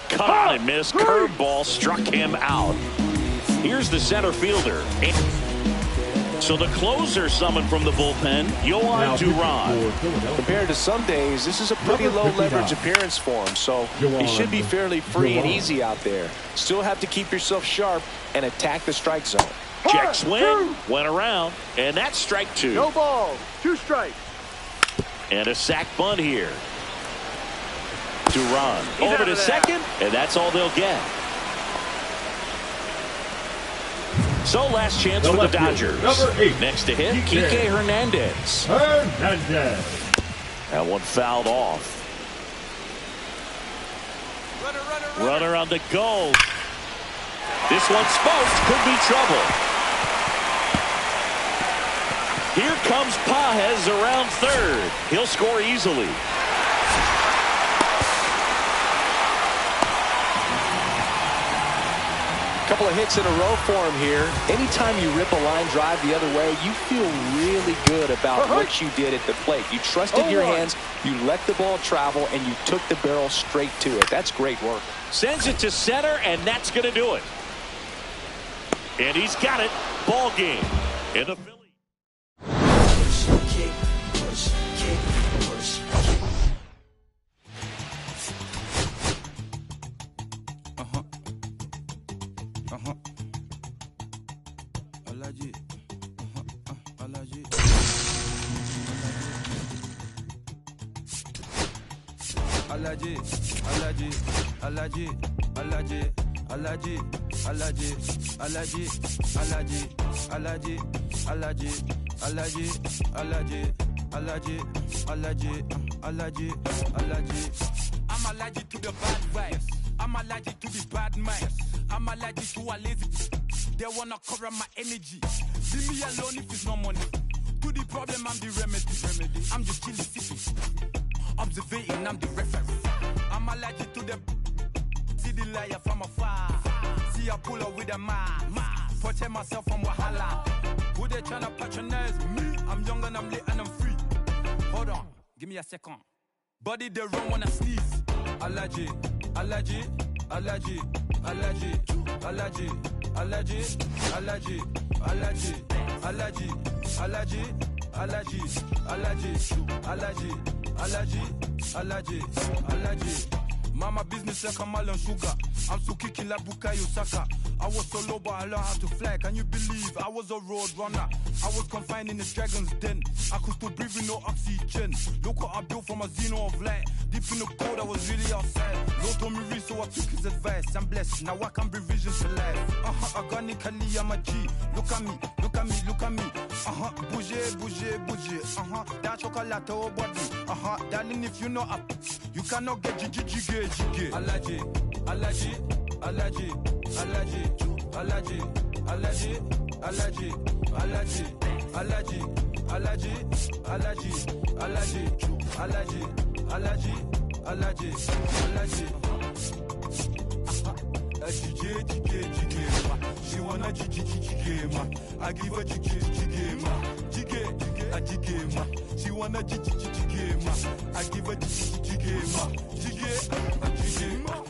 Caught and missed. Curveball struck him out. Here's the center fielder. So the closer summoned from the bullpen, Yohan Duran. Compared to some days, this is a pretty low leverage appearance for him, so he should be fairly free and easy out there. Still have to keep yourself sharp and attack the strike zone. Check swing, went around, and that's strike 2. No ball, 2 strikes. And a sac bunt here. Duran over to second, and that's all they'll get. So last chance for the Dodgers. Next to hit, Kike Hernandez. That one fouled off. Runner on the go. This one's smoked. Could be trouble. Here comes Pages around third. He'll score easily. Couple of hits in a row for him here. Anytime you rip a line drive the other way, you feel really good about what you did at the plate. You trusted your hands, you let the ball travel, and you took the barrel straight to it. That's great work. Sends it to center, and that's going to do it. And he's got it. Ball game in the Phillies. Alaji. allergic, allergic, allergic, allergic. I'm allergic to the bad vibes. I'm allergic to the bad minds. I'm allergic to a lazy. They wanna cover my energy. Leave me alone if it's no money. To the problem, I'm the remedy. I'm just chilling, sipping, observating. I'm the referee. I'm allergic to the. See the liar from afar. See I pull up with a mask. Protect myself from wahala. Who they tryna patronize me? I'm young and I'm lit and I'm free. Hold on, give me a second. Body they run when I sneeze. Allergy, allergy, allergy, allergy, allergy, allergy, allergy, allergy, allergy, allergy, allergy, allergy, allergy, allergy, allergy, allergy. Mama business like a melon sugar. I'm so kicking like Bukayo Saka. I was so low, but I learned how to fly. Can you believe I was a road runner? I was confined in the dragon's den. I could still breathe with no oxygen. Look what I built from a xeno of light. Deep in the cold, I was really outside. Lord told me read, so I took his advice. I'm blessed, now I can bring visions to life. Organically, I'm a G. Look at me, look at me, look at me. Bouger, bouger, bouger. That chocolate, oh body. Darling, if you know up, you cannot get jiggy. Allergy, allergy, allergy, allergy, allergy, allergy, allergy, allergy, allergy, allergy, allergy, allergy, allergy, allergy, allergy, allergy. She wanna jiggy ma. I give her jiggy ma. Jiggy ma. She wanna jiggy ma. I give her jiggy ma. Jiggy ma.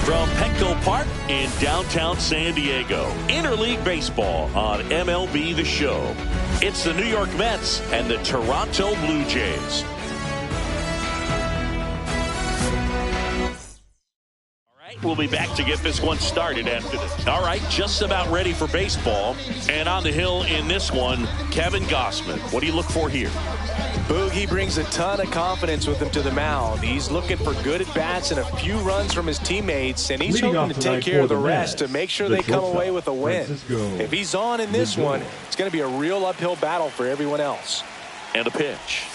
From Petco Park in downtown San Diego, Interleague Baseball on MLB The Show. It's the New York Mets and the Toronto Blue Jays. All right, we'll be back to get this one started after this. All right, just about ready for baseball. And on the hill in this one, Kevin Gausman. What do you look for here? Boogie brings a ton of confidence with him to the mound. He's looking for good at-bats and a few runs from his teammates, and he's hoping to take care of the rest to make sure they come away with a win. If he's on in this one, it's going to be a real uphill battle for everyone else. And a pitch.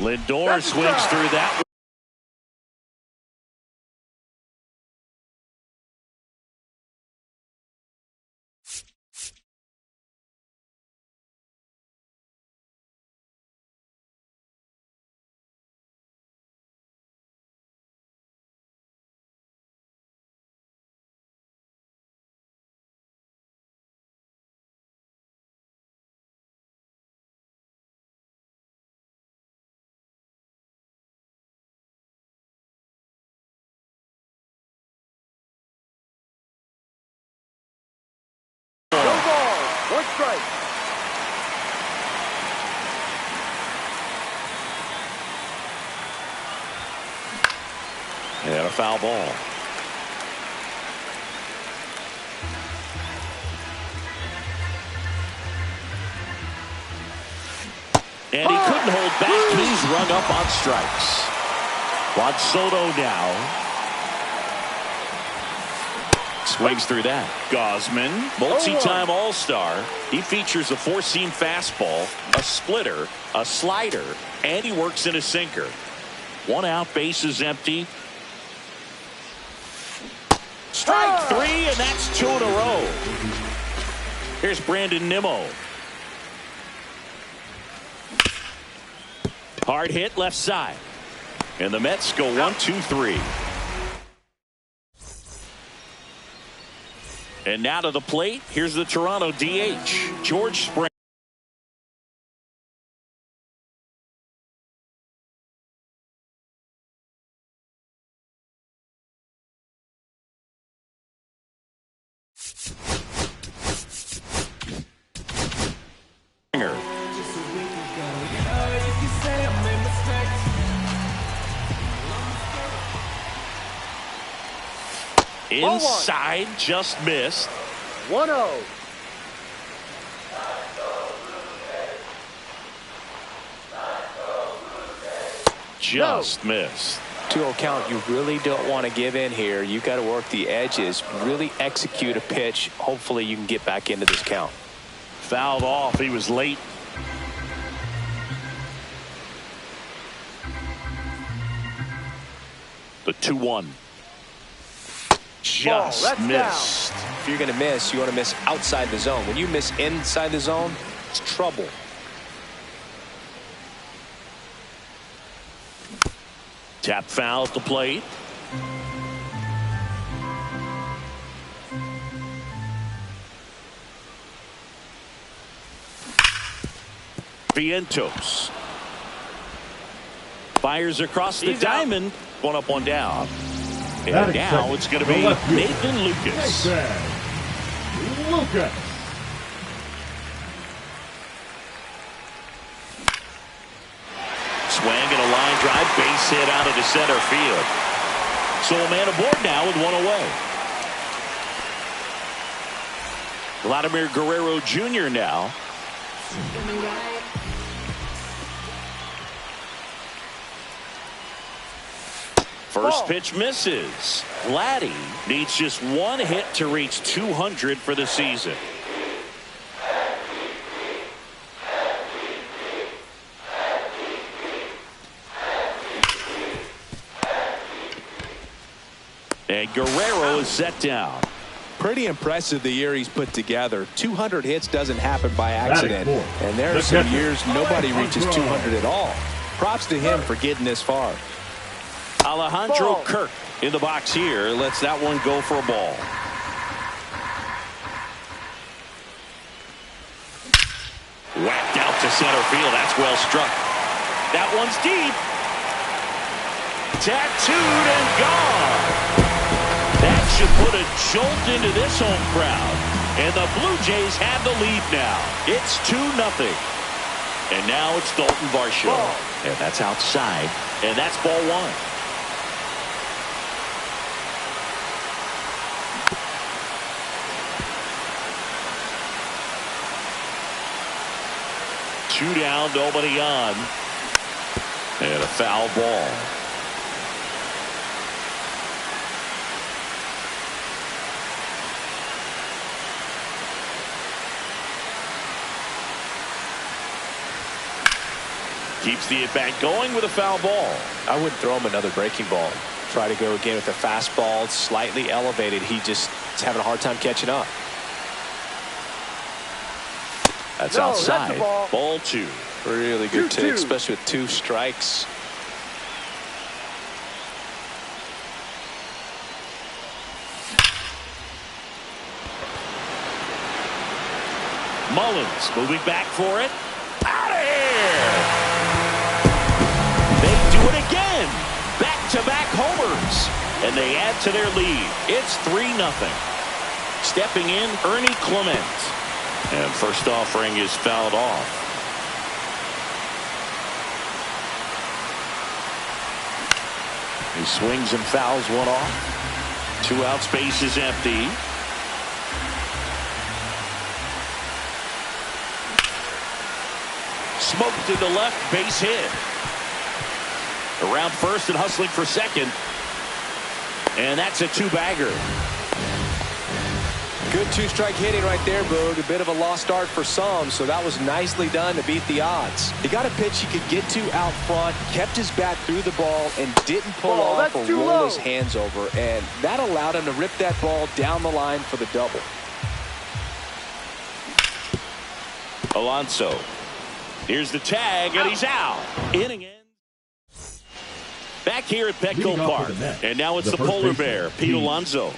Lindor swings through that. One strike. And a foul ball. And he couldn't hold back. He's rung up on strikes. Juan Soto now. Swings through that. Gausman, multi-time All-Star. He features a four-seam fastball, a splitter, a slider, and he works in a sinker. 1 out, bases empty. Strike 3, and that's 2 in a row. Here's Brandon Nimmo. Hard hit left side. And the Mets go 1-2-3. And now to the plate. Here's the Toronto DH, George Springer. Inside, just missed. 1-0. Just missed. 2-0 count. You really don't want to give in here. You got to work the edges, really execute a pitch. Hopefully you can get back into this count. Fouled off. He was late. The 2-1. Just missed. If you're going to miss, you want to miss outside the zone. When you miss inside the zone, it's trouble. Tap foul at the plate. Vientos fires across the diamond. 1 up, 1 down. And now it's going to be Nathan Lucas. Swing and a line drive, base hit out of the center field. So a man aboard now with 1 away. Vladimir Guerrero Jr. now. First pitch misses. Vladdy needs just 1 hit to reach 200 for the season. And Guerrero is set down. Pretty impressive the year he's put together. 200 hits doesn't happen by accident. And there are some years nobody reaches 200 at all. Props to him for getting this far. Alejandro Kirk in the box here. Lets that one go for a ball. Whacked out to center field. That's well struck. That one's deep. Tattooed and gone. That should put a jolt into this home crowd. And the Blue Jays have the lead now. It's 2-0. And now it's Dalton Varsho. And that's outside. And that's ball 1. Two down, nobody on. And a foul ball. Keeps the at-bat going with a foul ball. I wouldn't throw him another breaking ball. Try to go again with a fastball, slightly elevated. He just is having a hard time catching up. That's outside. Ball 2. Really good take, especially with 2 strikes. Mullins moving back for it. Out of here! They do it again. Back-to-back homers. And they add to their lead. It's 3-0. Stepping in, Ernie Clement. And first offering is fouled off. He swings and fouls one off. 2 outs, base is empty. Smoked into left, base hit. Around first and hustling for second. And that's a 2-bagger. Good two-strike hitting right there, Boog. A bit of a lost start for some, so that was nicely done to beat the odds. He got a pitch he could get to out front, kept his bat through the ball, and didn't pull off or roll his hands over, and that allowed him to rip that ball down the line for the double. Alonso. Here's the tag, and he's out. Inning ends. Back here at Petco Park. And now it's the polar bear, Pete Alonso.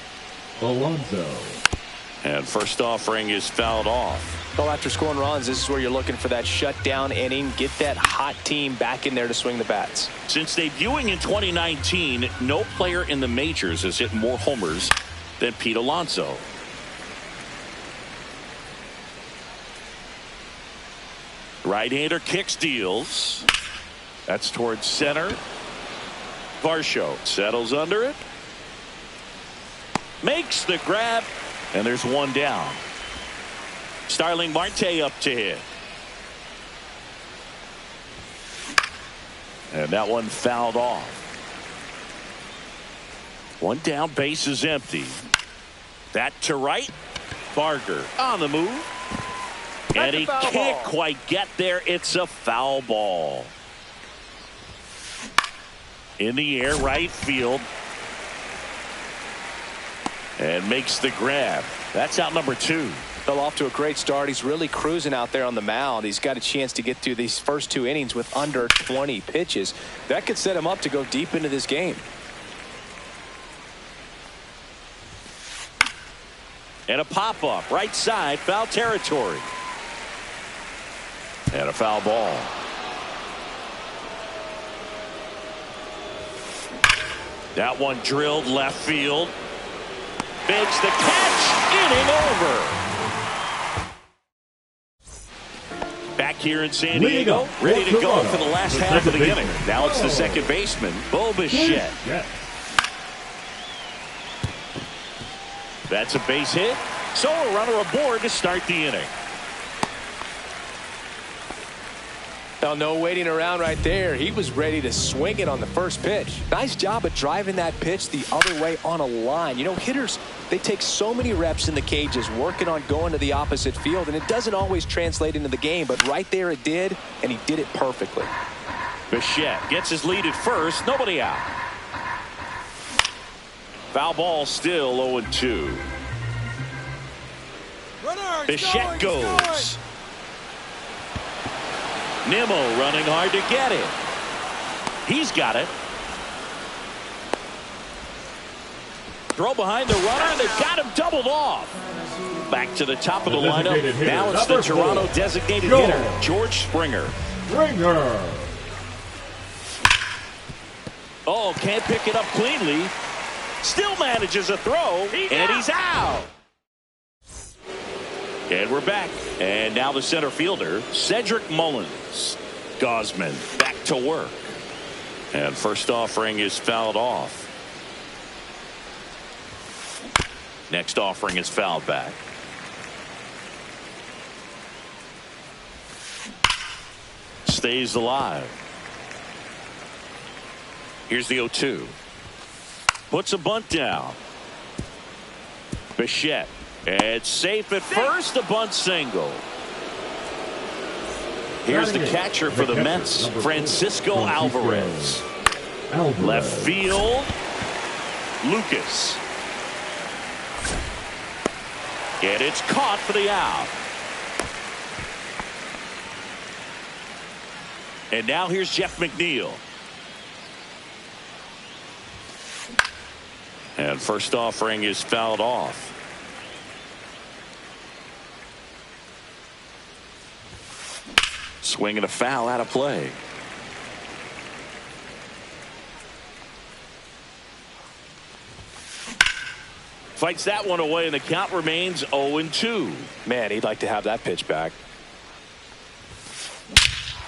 And first offering is fouled off. Well, after scoring runs, this is where you're looking for that shutdown inning. Get that hot team back in there to swing the bats. Since debuting in 2019, no player in the majors has hit more homers than Pete Alonso. Right-hander kicks, deals. That's towards center. Varsho settles under it. Makes the grab. And there's one down. Starling Marte up to hit. And that one fouled off. One down, base is empty. That to right. Barger on the move. And he can't quite get there. It's a foul ball. In the air, right field. And makes the grab. That's out number 2. Fell off to a great start. He's really cruising out there on the mound. He's got a chance to get through these first 2 innings with under 20 pitches. That could set him up to go deep into this game. And a pop-up, right side, foul territory. And a foul ball. That one drilled left field. Makes the catch. Inning over. Back here in San Diego, ready to go for the last half of the inning. Now it's the second baseman, Bo Bichette. That's a base hit. So a runner aboard to start the inning. Now, no waiting around right there. He was ready to swing it on the first pitch. Nice job of driving that pitch the other way on a line. You know, hitters, they take so many reps in the cages working on going to the opposite field, and it doesn't always translate into the game, but right there it did, and he did it perfectly. Bichette gets his lead at first. Nobody out. Foul ball still 0-2. Bichette goes. Nimmo running hard to get it. He's got it. Throw behind the runner, and they've got him doubled off. Back to the top of the lineup. Now it's the Toronto designated hitter, George Springer. Oh, can't pick it up cleanly. Still manages a throw, and he's out. And we're back. And now the center fielder, Cedric Mullins. Gausman back to work. And first offering is fouled off. Next offering is fouled back. Stays alive. Here's the 0-2. Puts a bunt down. Bichette. It's safe at first, a bunt single. Here's the catcher for the Mets, Francisco Alvarez. Left field, Lucas. And it's caught for the out. And now here's Jeff McNeil. And first offering is fouled off. Swing and a foul out of play. Fights that one away, and the count remains 0-2. Man, he'd like to have that pitch back.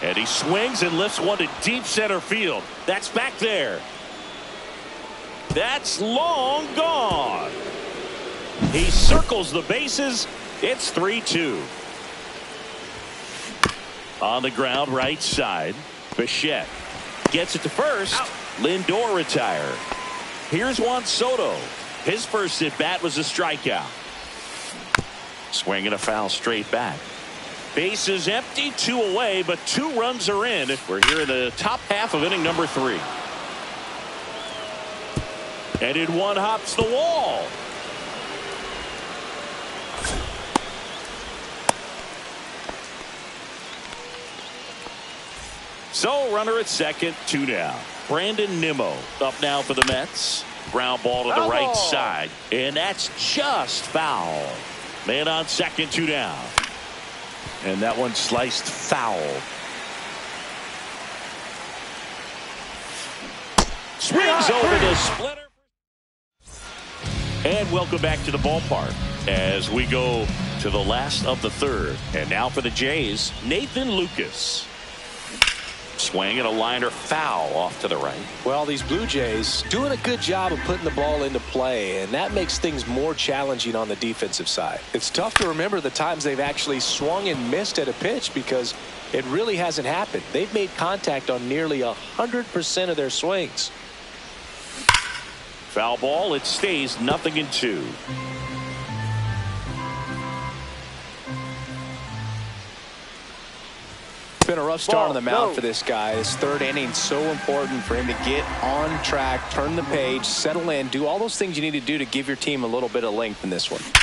And he swings and lifts one to deep center field. That's back there. That's long gone. He circles the bases. It's 3-2. On the ground, right side. Bichette gets it to first. Lindor retired. Here's Juan Soto. His first at bat was a strikeout. Swing and a foul straight back. Base is empty, 2 away, but 2 runs are in. We're here in the top half of inning number 3. And in one hops the wall. So runner at second, 2 down. Brandon Nimmo up now for the Mets. Ground ball to the right side. And that's just foul. Man on second, 2 down. And that one sliced foul. Swings over the splitter. And welcome back to the ballpark as we go to the last of the 3rd. And now for the Jays, Nathan Lucas. Swing and a liner foul off to the right. Well, these Blue Jays doing a good job of putting the ball into play, and that makes things more challenging on the defensive side. It's tough to remember the times they've actually swung and missed at a pitch because it really hasn't happened. They've made contact on nearly 100% of their swings. Foul ball. It stays 0-2. Been a rough start on the mound for this guy. His 3rd inning so important for him to get on track, turn the page, settle in, do all those things you need to do to give your team a little bit of length in this one. Swing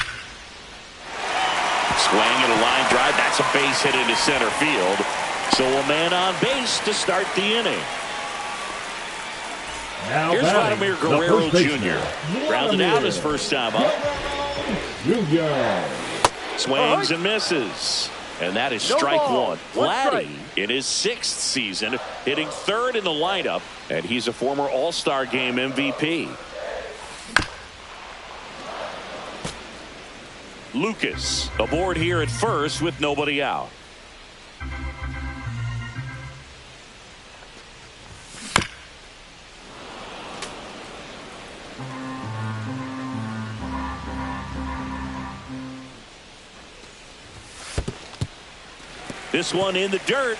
and a line drive. That's a base hit into center field. So a man on base to start the inning. Now here's Vladimir Guerrero Jr. Rounded out his first time up. Jr. Swings and misses. And that is strike 1. Vladdy in his 6th season, hitting 3rd in the lineup, and he's a former All-Star Game MVP. Lucas aboard here at first with nobody out. This one in the dirt.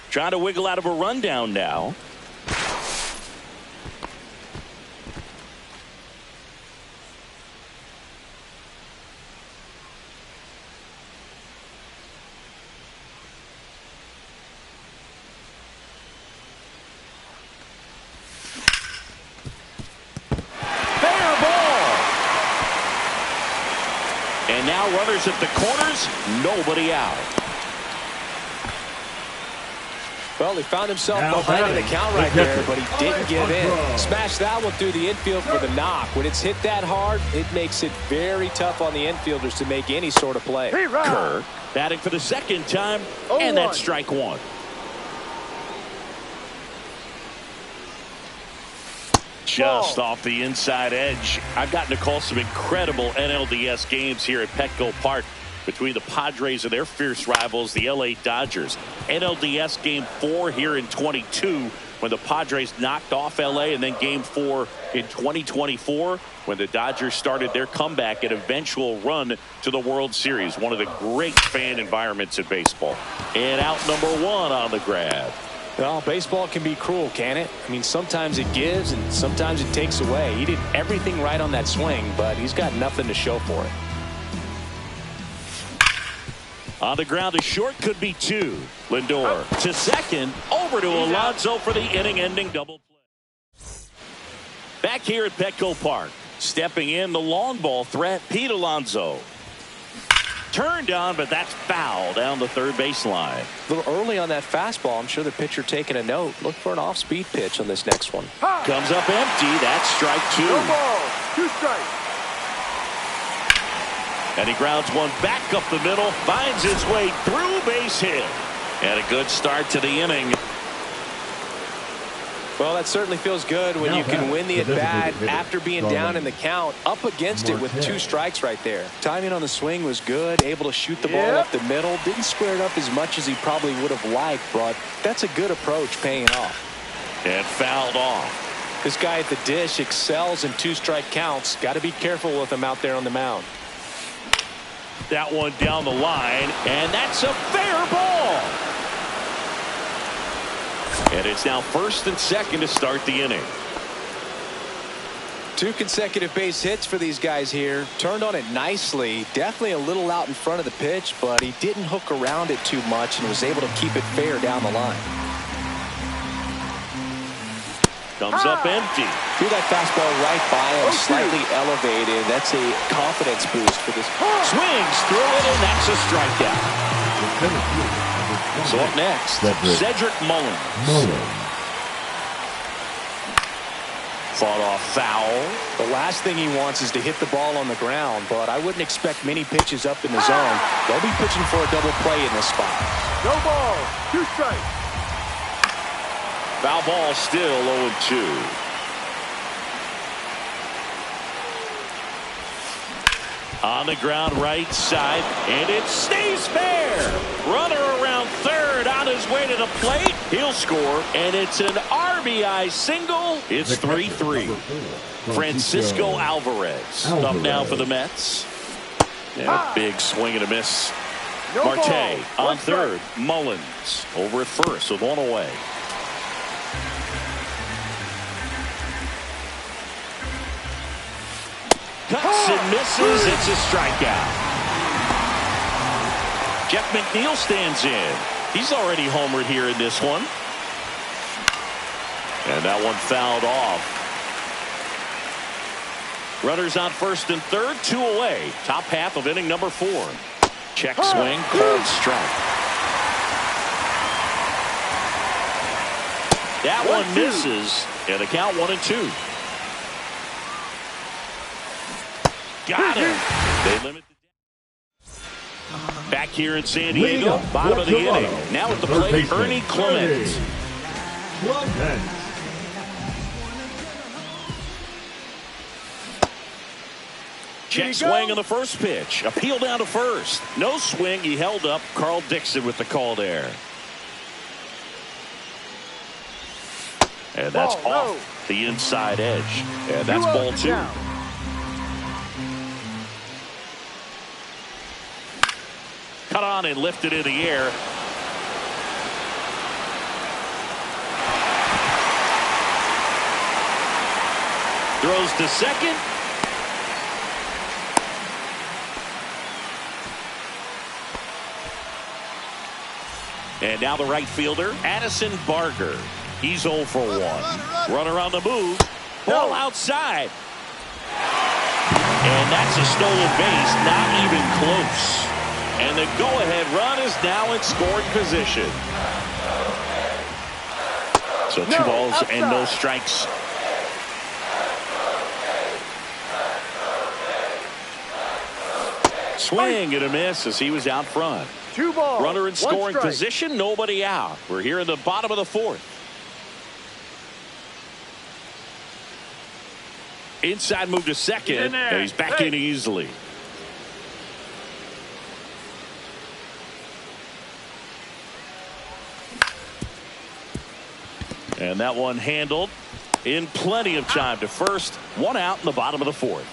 Trying to wiggle out of a rundown now. And now runners at the corners, nobody out. Well, he found himself behind in the count right there, but he didn't give in. Smashed that one through the infield for the knock. When it's hit that hard, it makes it very tough on the infielders to make any sort of play. Kerr batting for the 2nd time, and that's strike 1. Just off the inside edge. I've gotten to call some incredible NLDS games here at Petco Park between the Padres and their fierce rivals, the LA Dodgers. NLDS Game 4 here in 22 when the Padres knocked off LA, and then Game 4 in 2024 when the Dodgers started their comeback and eventual run to the World Series. One of the great fan environments in baseball. And out number 1 on the grab. Well, baseball can be cruel, can it? I mean, sometimes it gives and sometimes it takes away. He did everything right on that swing, but he's got nothing to show for it. On the ground to short, could be 2. Lindor to second, over to Alonso for the inning-ending double play. Back here at Petco Park, stepping in the long ball threat, Pete Alonso. Turned on, but that's foul down the 3rd baseline. A little early on that fastball. I'm sure the pitcher taking a note. Look for an off-speed pitch on this next one. Comes up empty. That's strike 2. No ball. 2 strikes. And he grounds one back up the middle. Finds his way through, base hit. And a good start to the inning. Well, that certainly feels good when you can win the at-bat after being down in the count, up against it with 2 strikes right there. Timing on the swing was good, able to shoot the ball up the middle. Didn't square it up as much as he probably would have liked, but that's a good approach paying off. And fouled off. This guy at the dish excels in 2-strike counts. Got to be careful with him out there on the mound. That one down the line, and that's a fair ball. And it's now 1st and 2nd to start the inning. 2 consecutive base hits for these guys here. Turned on it nicely. Definitely a little out in front of the pitch, but he didn't hook around it too much and was able to keep it fair down the line. Comes up empty. Threw that fastball right by him, slightly elevated. That's a confidence boost for this. Swings through it, and that's a strikeout. So up next, Cedric Mullins. Fought off foul. The last thing he wants is to hit the ball on the ground, but I wouldn't expect many pitches up in the zone. They'll be pitching for a double play in this spot. No ball. 2 strikes. Foul ball, still 0-2. On the ground right side, and it stays fair. Runner around third on his way to the plate. He'll score, and it's an RBI single. It's 3-3. Francisco Alvarez up now for the Mets. And a big swing and a miss. Marte on third. Mullins over at first with 1 away. Cuts and misses. It's a strikeout. Jeff McNeil stands in. He's already homered here in this one. And that one fouled off. Runners on first and third, 2 away. Top half of inning number 4. Check swing, called strike. That one misses, and the count 1-2. Got him. They limit the back here in San Diego, bottom of the inning. Now at the plate, Ernie Clement. Check swing on the first pitch. Appeal down to first. No swing. He held up. Carl Dixon with the call there. And that's off the inside edge. And that's ball 2. Cut on and lifted in the air. Throws to second. And now the right fielder, Addison Barger. He's 0 for 1. Runner on the move. Ball outside. And that's a stolen base. Not even close. And the go-ahead run is now in scoring position. So 2 balls and no strikes. Swing and a miss as he was out front. 2 balls. Runner in scoring position, nobody out. We're here in the bottom of the 4th. Inside move to second, and he's back in easily. And that one handled in plenty of time to first. 1 out in the bottom of the 4th.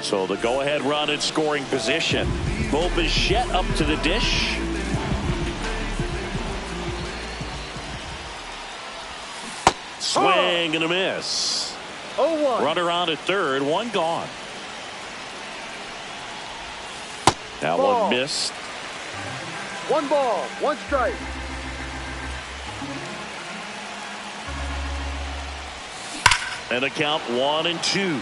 So the go-ahead run in scoring position. Bo Bichette up to the dish. Swing and a miss. 0-1. Runner on at third, 1 gone. That ball. one missed. 1 ball, 1 strike. And a count 1-2.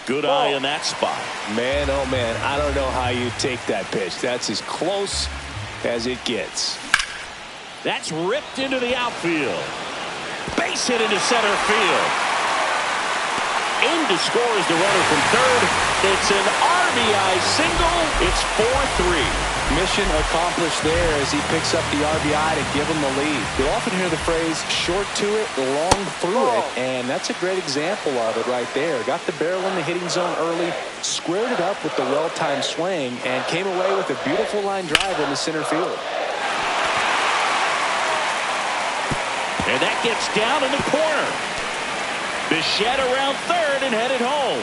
Good eye in that spot. Man, oh man, I don't know how you take that pitch. That's as close as it gets. That's ripped into the outfield. Base hit into center field. In to score is the runner from third. It's an RBI single. It's 4-3. Mission accomplished there as he picks up the RBI to give him the lead. You'll often hear the phrase short to it, long through it, and that's a great example of it right there. Got the barrel in the hitting zone early, squared it up with the well-timed swing, and came away with a beautiful line drive into center field. And that gets down in the corner. Bichette around third and headed home.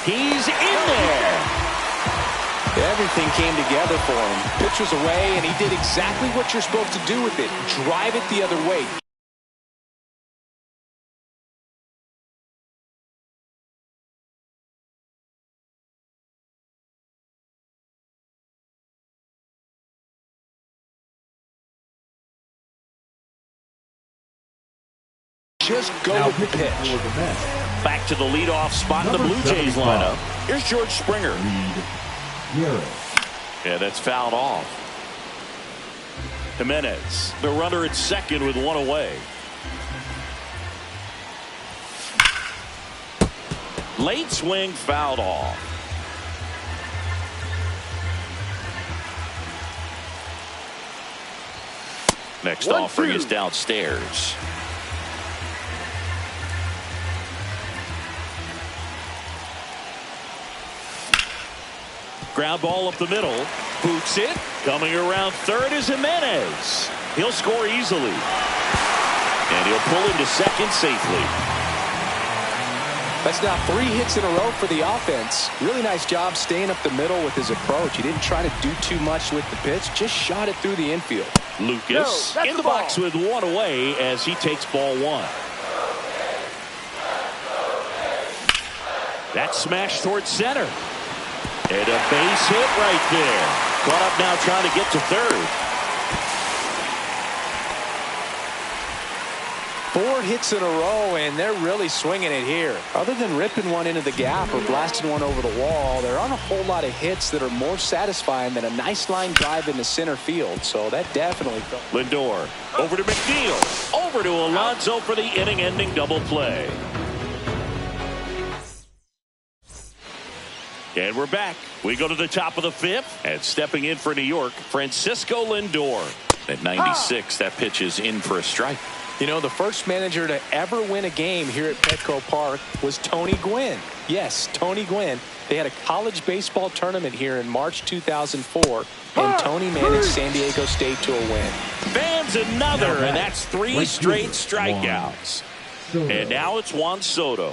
He's in there. Everything came together for him. Pitch was away, and he did exactly what you're supposed to do with it. Drive it the other way. Just go with the pitch. Back to the leadoff spot in the Blue Jays lineup. Here's George Springer. Yeah, that's fouled off. Jimenez, the runner at second with one away. Late swing, fouled off. Next offering is downstairs. Ground ball up the middle. Boots it. Coming around third is Jimenez. He'll score easily. And he'll pull into second safely. That's now 3 hits in a row for the offense. Really nice job staying up the middle with his approach. He didn't try to do too much with the pitch. Just shot it through the infield. Lucas in the box with one away as he takes ball 1. That smash towards center. And a base hit right there. Caught up now trying to get to third. 4 hits in a row, and they're really swinging it here. Other than ripping one into the gap or blasting one over the wall, there aren't a whole lot of hits that are more satisfying than a nice line drive into center field. So that definitely. Lindor over to McNeil. Over to Alonso for the inning-ending double play. And we're back. We go to the top of the 5th. And stepping in for New York, Francisco Lindor. At 96, that pitch is in for a strike. You know, the first manager to ever win a game here at Petco Park was Tony Gwynn. Yes, Tony Gwynn. They had a college baseball tournament here in March 2004, and Tony managed San Diego State to a win. Fans another, and that's 3 straight strikeouts. And now it's Juan Soto.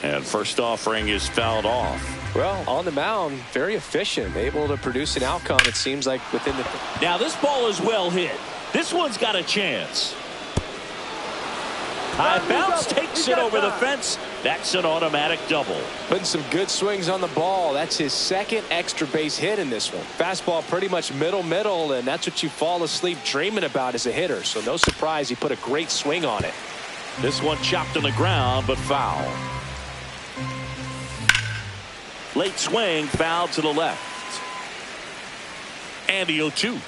And first offering is fouled off. Well, on the mound, very efficient, able to produce an outcome, it seems like, within the... Now this ball is well hit. This one's got a chance. High bounce takes it over the fence. That's an automatic double. Putting some good swings on the ball. That's his second extra base hit in this one. Fastball pretty much middle, and that's what you fall asleep dreaming about as a hitter. So no surprise he put a great swing on it. This one chopped on the ground, but foul. Late swing, foul to the left. And the 0-2.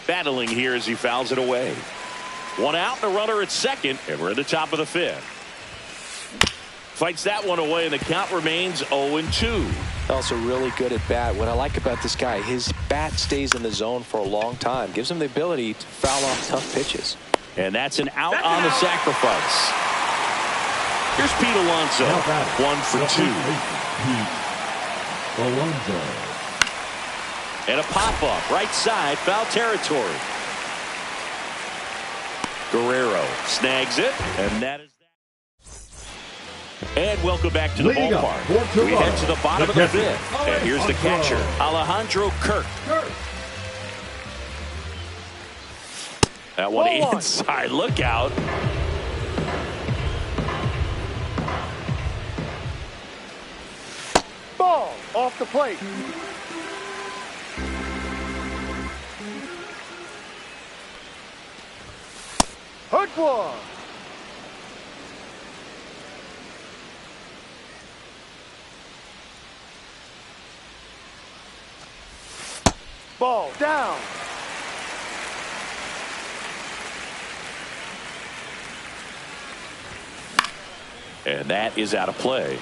Battling here as he fouls it away. One out, the runner at second, and we're at the top of the 5th. Fights that one away, and the count remains 0-2. Also really good at bat. What I like about this guy, his bat stays in the zone for a long time. Gives him the ability to foul off tough pitches. And that's an out on the sacrifice. Here's Pete Alonso. 1 for 2. Pete Alonso. And a pop-up, right side, foul territory. Guerrero snags it, and that is that. And welcome back to the ballpark. We head to the bottom of the 5th. And here's the catcher, Alejandro Kirk. That one inside, look out. Ball off the plate. Hook one. Ball down. And that is out of play.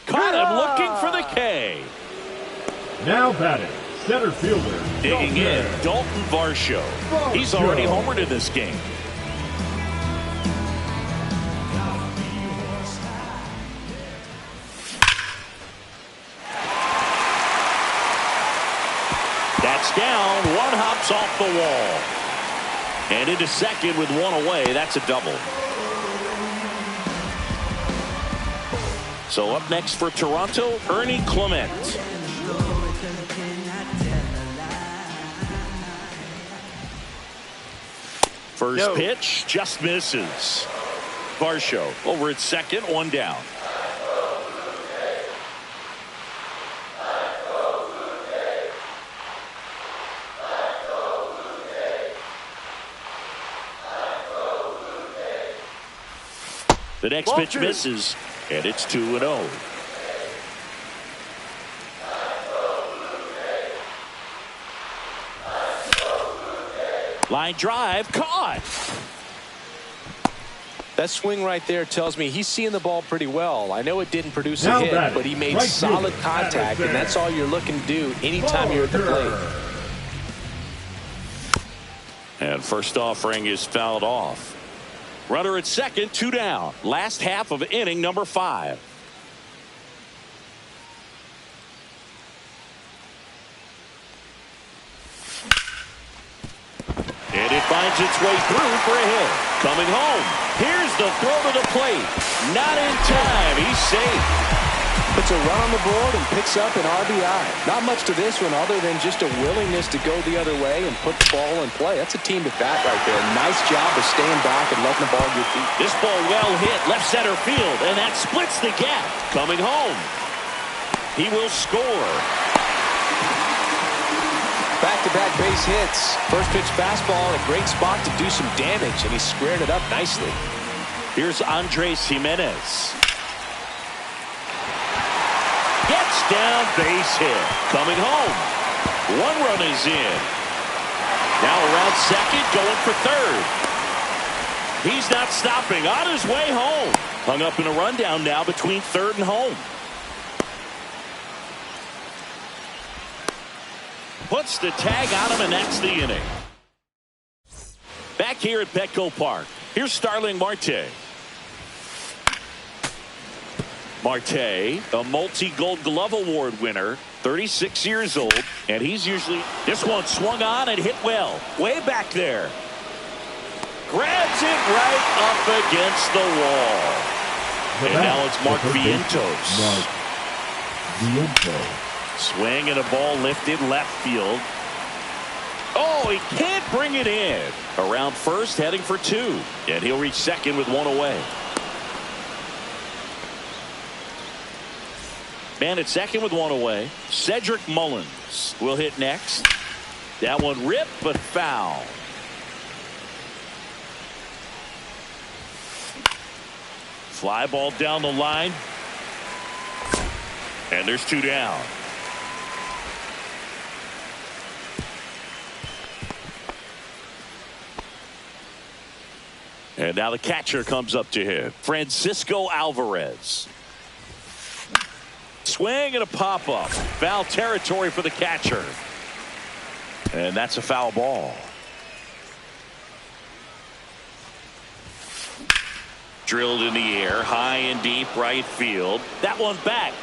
Caught him looking for the K. Now batting, center fielder. Digging in, Dalton Varsho. He's already homered in this game. That's down. One hops off the wall. And into second with one away. That's a double. So up next for Toronto, Ernie Clement. First pitch just misses. Varsho over at second, one down. The next pitch misses, and it's 2-0. Line drive, caught. That swing right there tells me he's seeing the ball pretty well. I know it didn't produce a hit, but he made solid contact, and that's all you're looking to do anytime you're at the plate. And first offering is fouled off. Runner at second, 2 down. Last half of inning number 5. And it finds its way through for a hit. Coming home. Here's the throw to the plate. Not in time. He's safe. Puts a run on the board and picks up an RBI. Not much to this one other than just a willingness to go the other way and put the ball in play. That's a team at bat right there. Nice job of staying back and letting the ball get deep. This ball well hit left center field, and that splits the gap. Coming home. He will score. Back-to-back base hits. First pitch fastball in a great spot to do some damage, and he squared it up nicely. Here's Andres Gimenez. Gets down, base hit. Coming home. 1 run is in. Now around second, going for third. He's not stopping. On his way home. Hung up in a rundown now between third and home. Puts the tag on him, and that's the inning. Back here at Petco Park, here's Starling Marte. Marte, a multi-Gold Glove Award winner, 36 years old, and he's usually... This one swung on and hit well. Way back there. Grabs it right up against the wall. And now it's Mark Vientos. Swing and a ball lifted left field. Oh, he can't bring it in. Around first, heading for 2. And he'll reach second with 1 away. Man at second with 1 away. Cedric Mullins will hit next. That one ripped, but foul. Fly ball down the line. And there's 2 down. And now the catcher comes up to him. Francisco Alvarez. Swing and a pop-up. Foul territory for the catcher. And that's a foul ball. Drilled in the air, high and deep right field. That one back.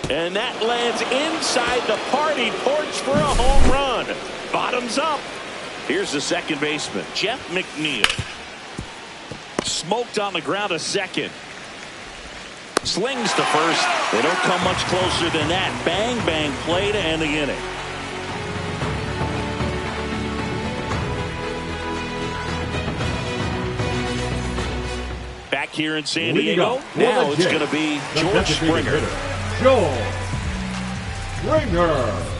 And that lands inside the party porch for a home run. Bottoms up. Here's the second baseman, Jeff McNeil. Smoked on the ground to second. Slings to first. They don't come much closer than that. Bang, bang play to end the inning. Back here in San Diego, now it's going to be George Springer. George Springer.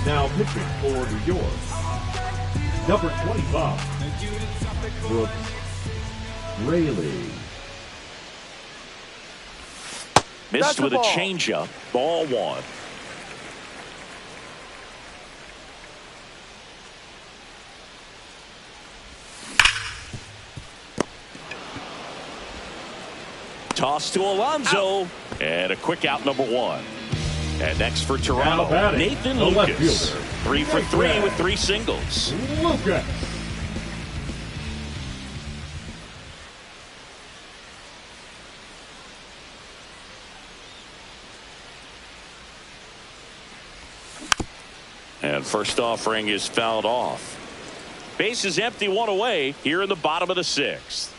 Now pitching for New York, number 25, Brooks Raley. Missed with a changeup. Ball 1. Toss to Alonso. And a quick out, number 1. And next for Toronto, Nathan Lucas. 3 for 3 with 3 singles. Lucas. And first offering is fouled off. Base is empty, 1 away here in the bottom of the 6th.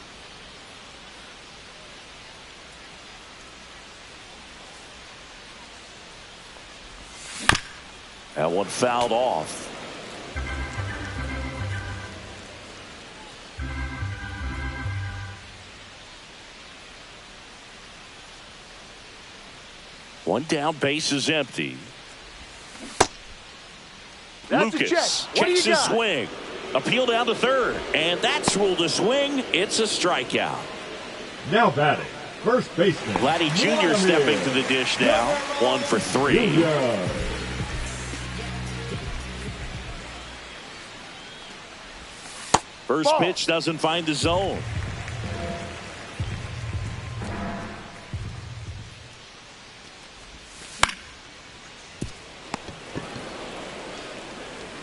That one fouled off. One down, base is empty. That's Lucas checks his swing. Appeal down to third. And that's ruled a swing. It's a strikeout. Now batting, first baseman. Vladdy Jr. stepping to the dish now. 1 for 3. Jr. First pitch doesn't find the zone.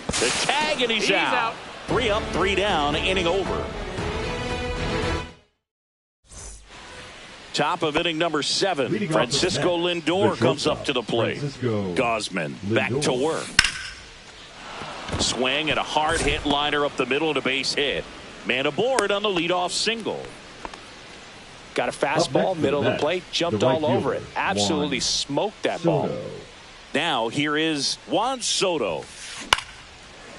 The tag, and he's out. 3 up, 3 down, inning over. Top of inning number 7. Francisco Lindor comes up to the plate. Gausman back to work. Swing and a hard hit liner up the middle and a base hit. Man aboard on the leadoff single. Got a fastball, middle of the plate, jumped all over it. Absolutely smoked that ball. Now here is Juan Soto.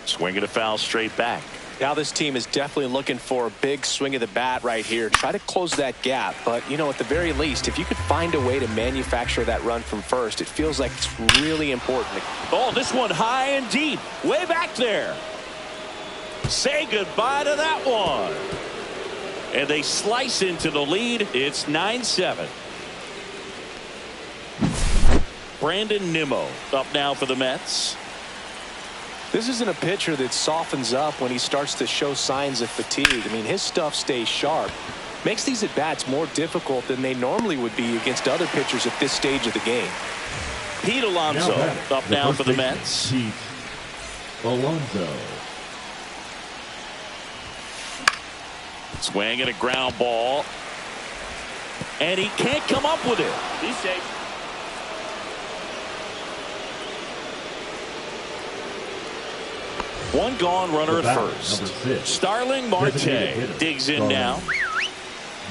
Swinging a foul straight back. Now this team is definitely looking for a big swing of the bat right here. Try to close that gap. But, you know, at the very least, if you could find a way to manufacture that run from first, it feels like it's really important. Oh, this one high and deep. Way back there. Say goodbye to that one. And they slice into the lead. It's 9-7. Brandon Nimmo up now for the Mets. This isn't a pitcher that softens up when he starts to show signs of fatigue. I mean, his stuff stays sharp. Makes these at-bats more difficult than they normally would be against other pitchers at this stage of the game. Pete Alonso up now for the Mets. Pete Alonso. Swing and a ground ball. And he can't come up with it. He's safe. One gone, runner at first. Starling Marte digs in now.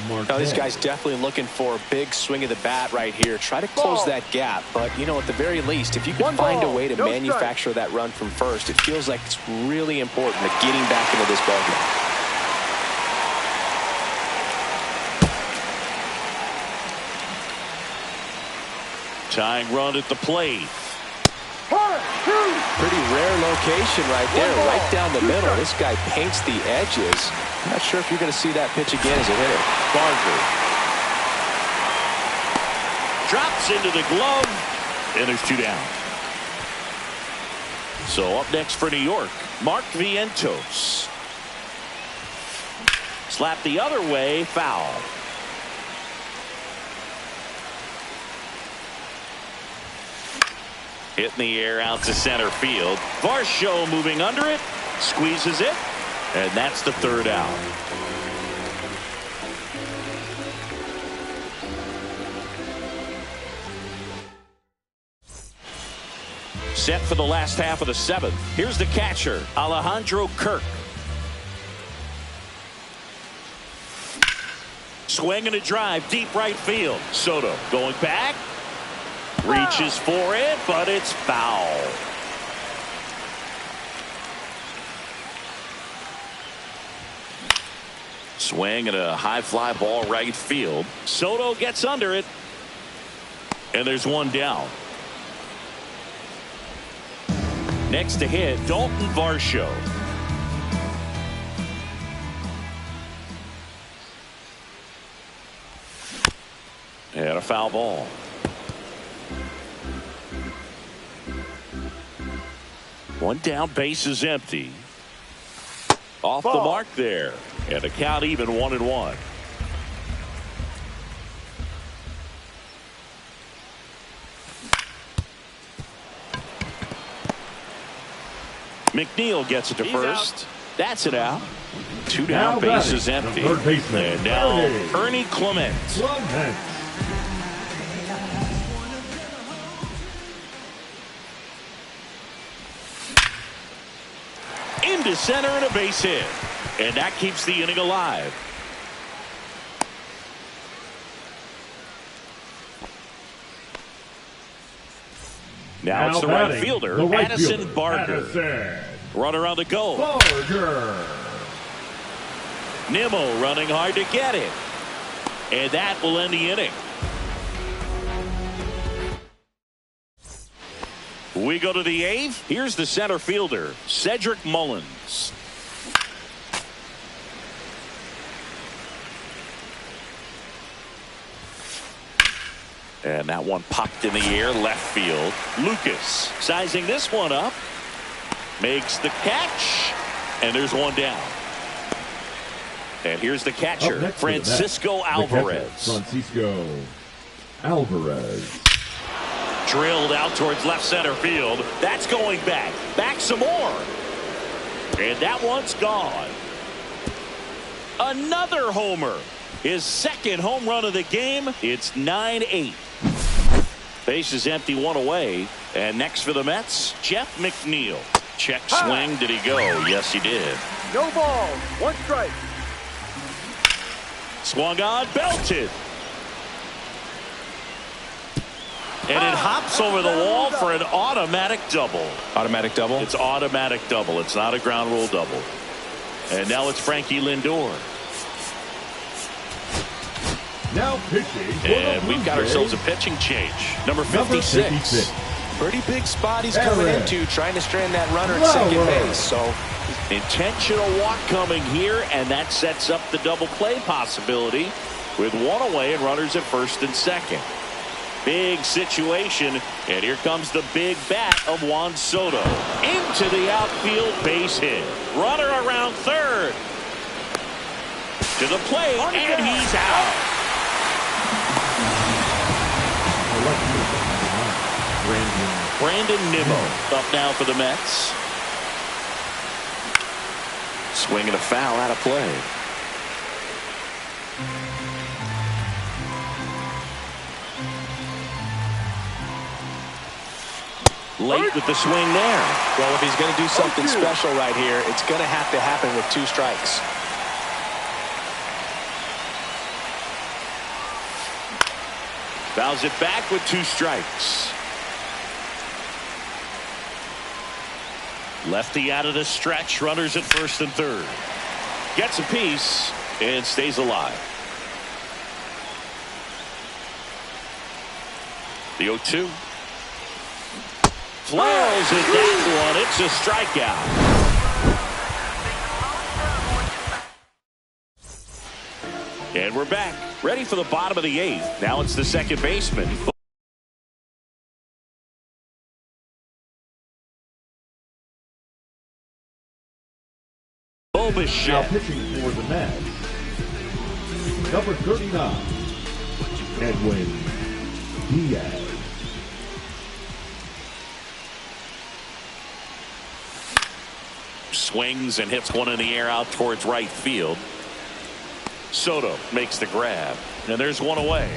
Now this guy's definitely looking for a big swing of the bat right here. Try to close that gap. But, you know, at the very least, if you can find a way to manufacture that run from first, it feels like it's really important to getting back into this ballgame. Tying run at the plate. Pretty rare location right there, right down the middle. This guy paints the edges. I'm not sure if you're going to see that pitch again as a hitter. Barker drops into the glove, and there's 2 down. So up next for New York, Mark Vientos. Slap the other way, foul. Hit in the air out to center field. Varsho moving under it, squeezes it, and that's the 3rd out. Set for the last half of the 7th. Here's the catcher, Alejandro Kirk. Swing and a drive, deep right field. Soto going back. Reaches for it, but it's foul. Swing and a high fly ball right field. Soto gets under it, and there's 1 down. Next to hit, Dalton Varsho. And a foul ball. One down, base is empty. Off the mark there. And a count even 1-1. McNeil gets it to first. Out. That's it out. Two down, base is empty. And now Ernie Clement. Into center and a base hit. And that keeps the inning alive. Now it's the right fielder, Addison Barger. Runner on the go. Barger. Nimmo running hard to get it. And that will end the inning. We go to the eighth. Here's the center fielder, Cedric Mullins. And that one popped in the air, left field. Lucas sizing this one up. Makes the catch. And there's one down. And here's the catcher, Francisco Alvarez. Francisco Alvarez. Drilled out towards left center field. That's going back. Back some more. And that one's gone. Another homer. His second home run of the game. It's 9-8. Base is empty, one away. And next for the Mets, Jeff McNeil. Check swing. Did he go? Yes, he did. No ball. One strike. Swung on, belted. And it hops over the wall for an automatic double. Automatic double? It's automatic double. It's not a ground rule double. And now it's Frankie Lindor. Now pitching. And we've got ourselves a pitching change. Number 56. Pretty big spot he's coming into, trying to strand that runner at second base. So intentional walk coming here, and that sets up the double play possibility with one away and runners at first and second. Big situation, and here comes the big bat of Juan Soto. Into the outfield, base hit. Runner around third. To the plate, and he's out. Brandon Nimmo up now for the Mets. Swinging a foul out of play. Late with the swing there. Well, if he's going to do something special right here, it's going to have to happen with 2 strikes. Fouls it back with 2 strikes. Lefty out of the stretch. Runners at first and third. Gets a piece and stays alive. The 0-2. Flails at that one. It's a strikeout. And we're back. Ready for the bottom of the 8th. Now it's the second baseman. Now pitching for the Mets, number 39, Edwin Diaz. Swings and hits one in the air out towards right field. Soto makes the grab, and there's one away.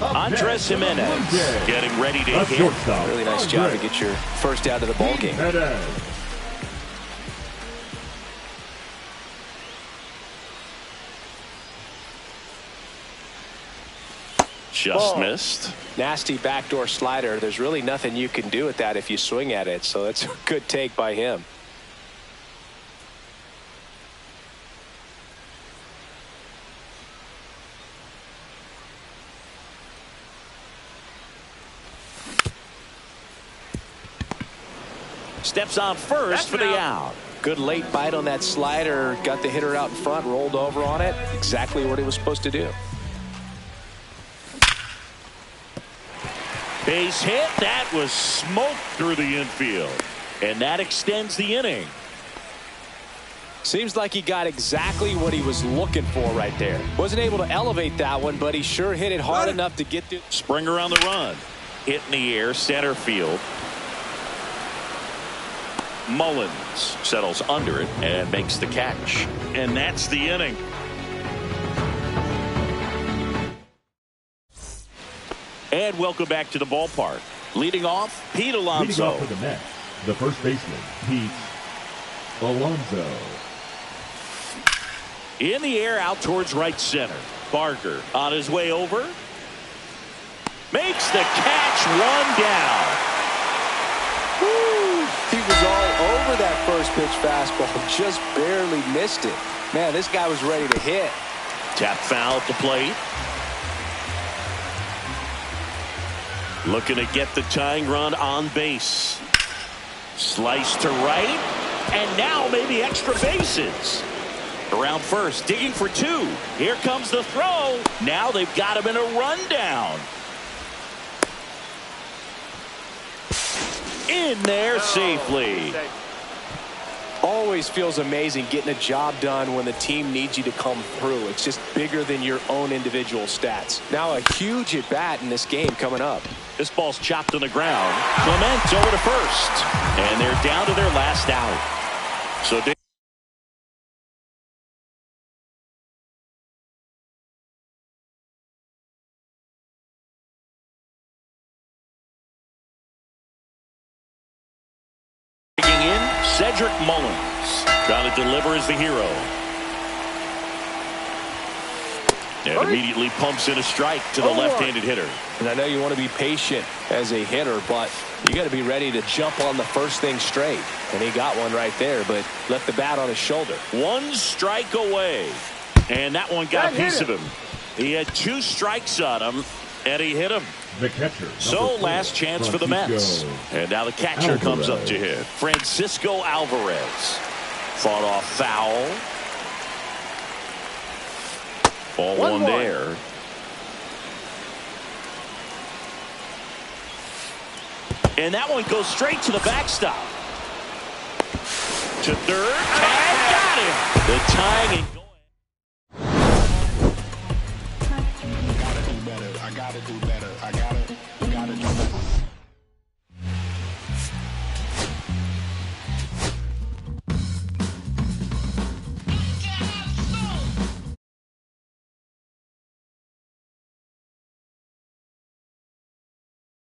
Andres Jimenez getting ready to hit. Really nice job to get your first out of the ball game. Just missed. Nasty backdoor slider. There's really nothing you can do with that if you swing at it. So it's a good take by him. steps on first for the out. Good late bite on that slider. Got the hitter out in front, rolled over on it. Exactly what he was supposed to do. Base hit. That was smoked through the infield. And that extends the inning. Seems like he got exactly what he was looking for right there. Wasn't able to elevate that one, but he sure hit it hard enough to get through. Springer on the run. Hit in the air, center field. Mullins settles under it and makes the catch. And that's the inning. And welcome back to the ballpark. Leading off, Pete Alonso. Leading off for the Mets, the first baseman, Pete Alonso. In the air, out towards right center. Barker on his way over. Makes the catch, one down. Woo! He was all over that first pitch fastball. Just barely missed it. Man, this guy was ready to hit. Tap foul at the plate. Looking to get the tying run on base. Slice to right. And now maybe extra bases. Around first, digging for two. Here comes the throw. Now they've got him in a rundown. In there safely. Always feels amazing getting a job done when the team needs you to come through. It's just bigger than your own individual stats. Now a huge at bat in this game coming up. This ball's chopped on the ground. Clement over to first. And they're down to their last out. So Cedric Mullins trying to deliver as the hero. And immediately pumps in a strike to the left-handed hitter. And I know you want to be patient as a hitter, but you got to be ready to jump on the first thing straight. And he got one right there, but left the bat on his shoulder. One strike away. And that one got a piece of him. He had two strikes on him, and he hit him. The catcher. So last chance for the Mets. And now the catcher comes up to hit. Francisco Alvarez. Fought off foul. Ball one there. And that one goes straight to the backstop. To third. And got him. The tying and going. Gotta do better. I gotta do better.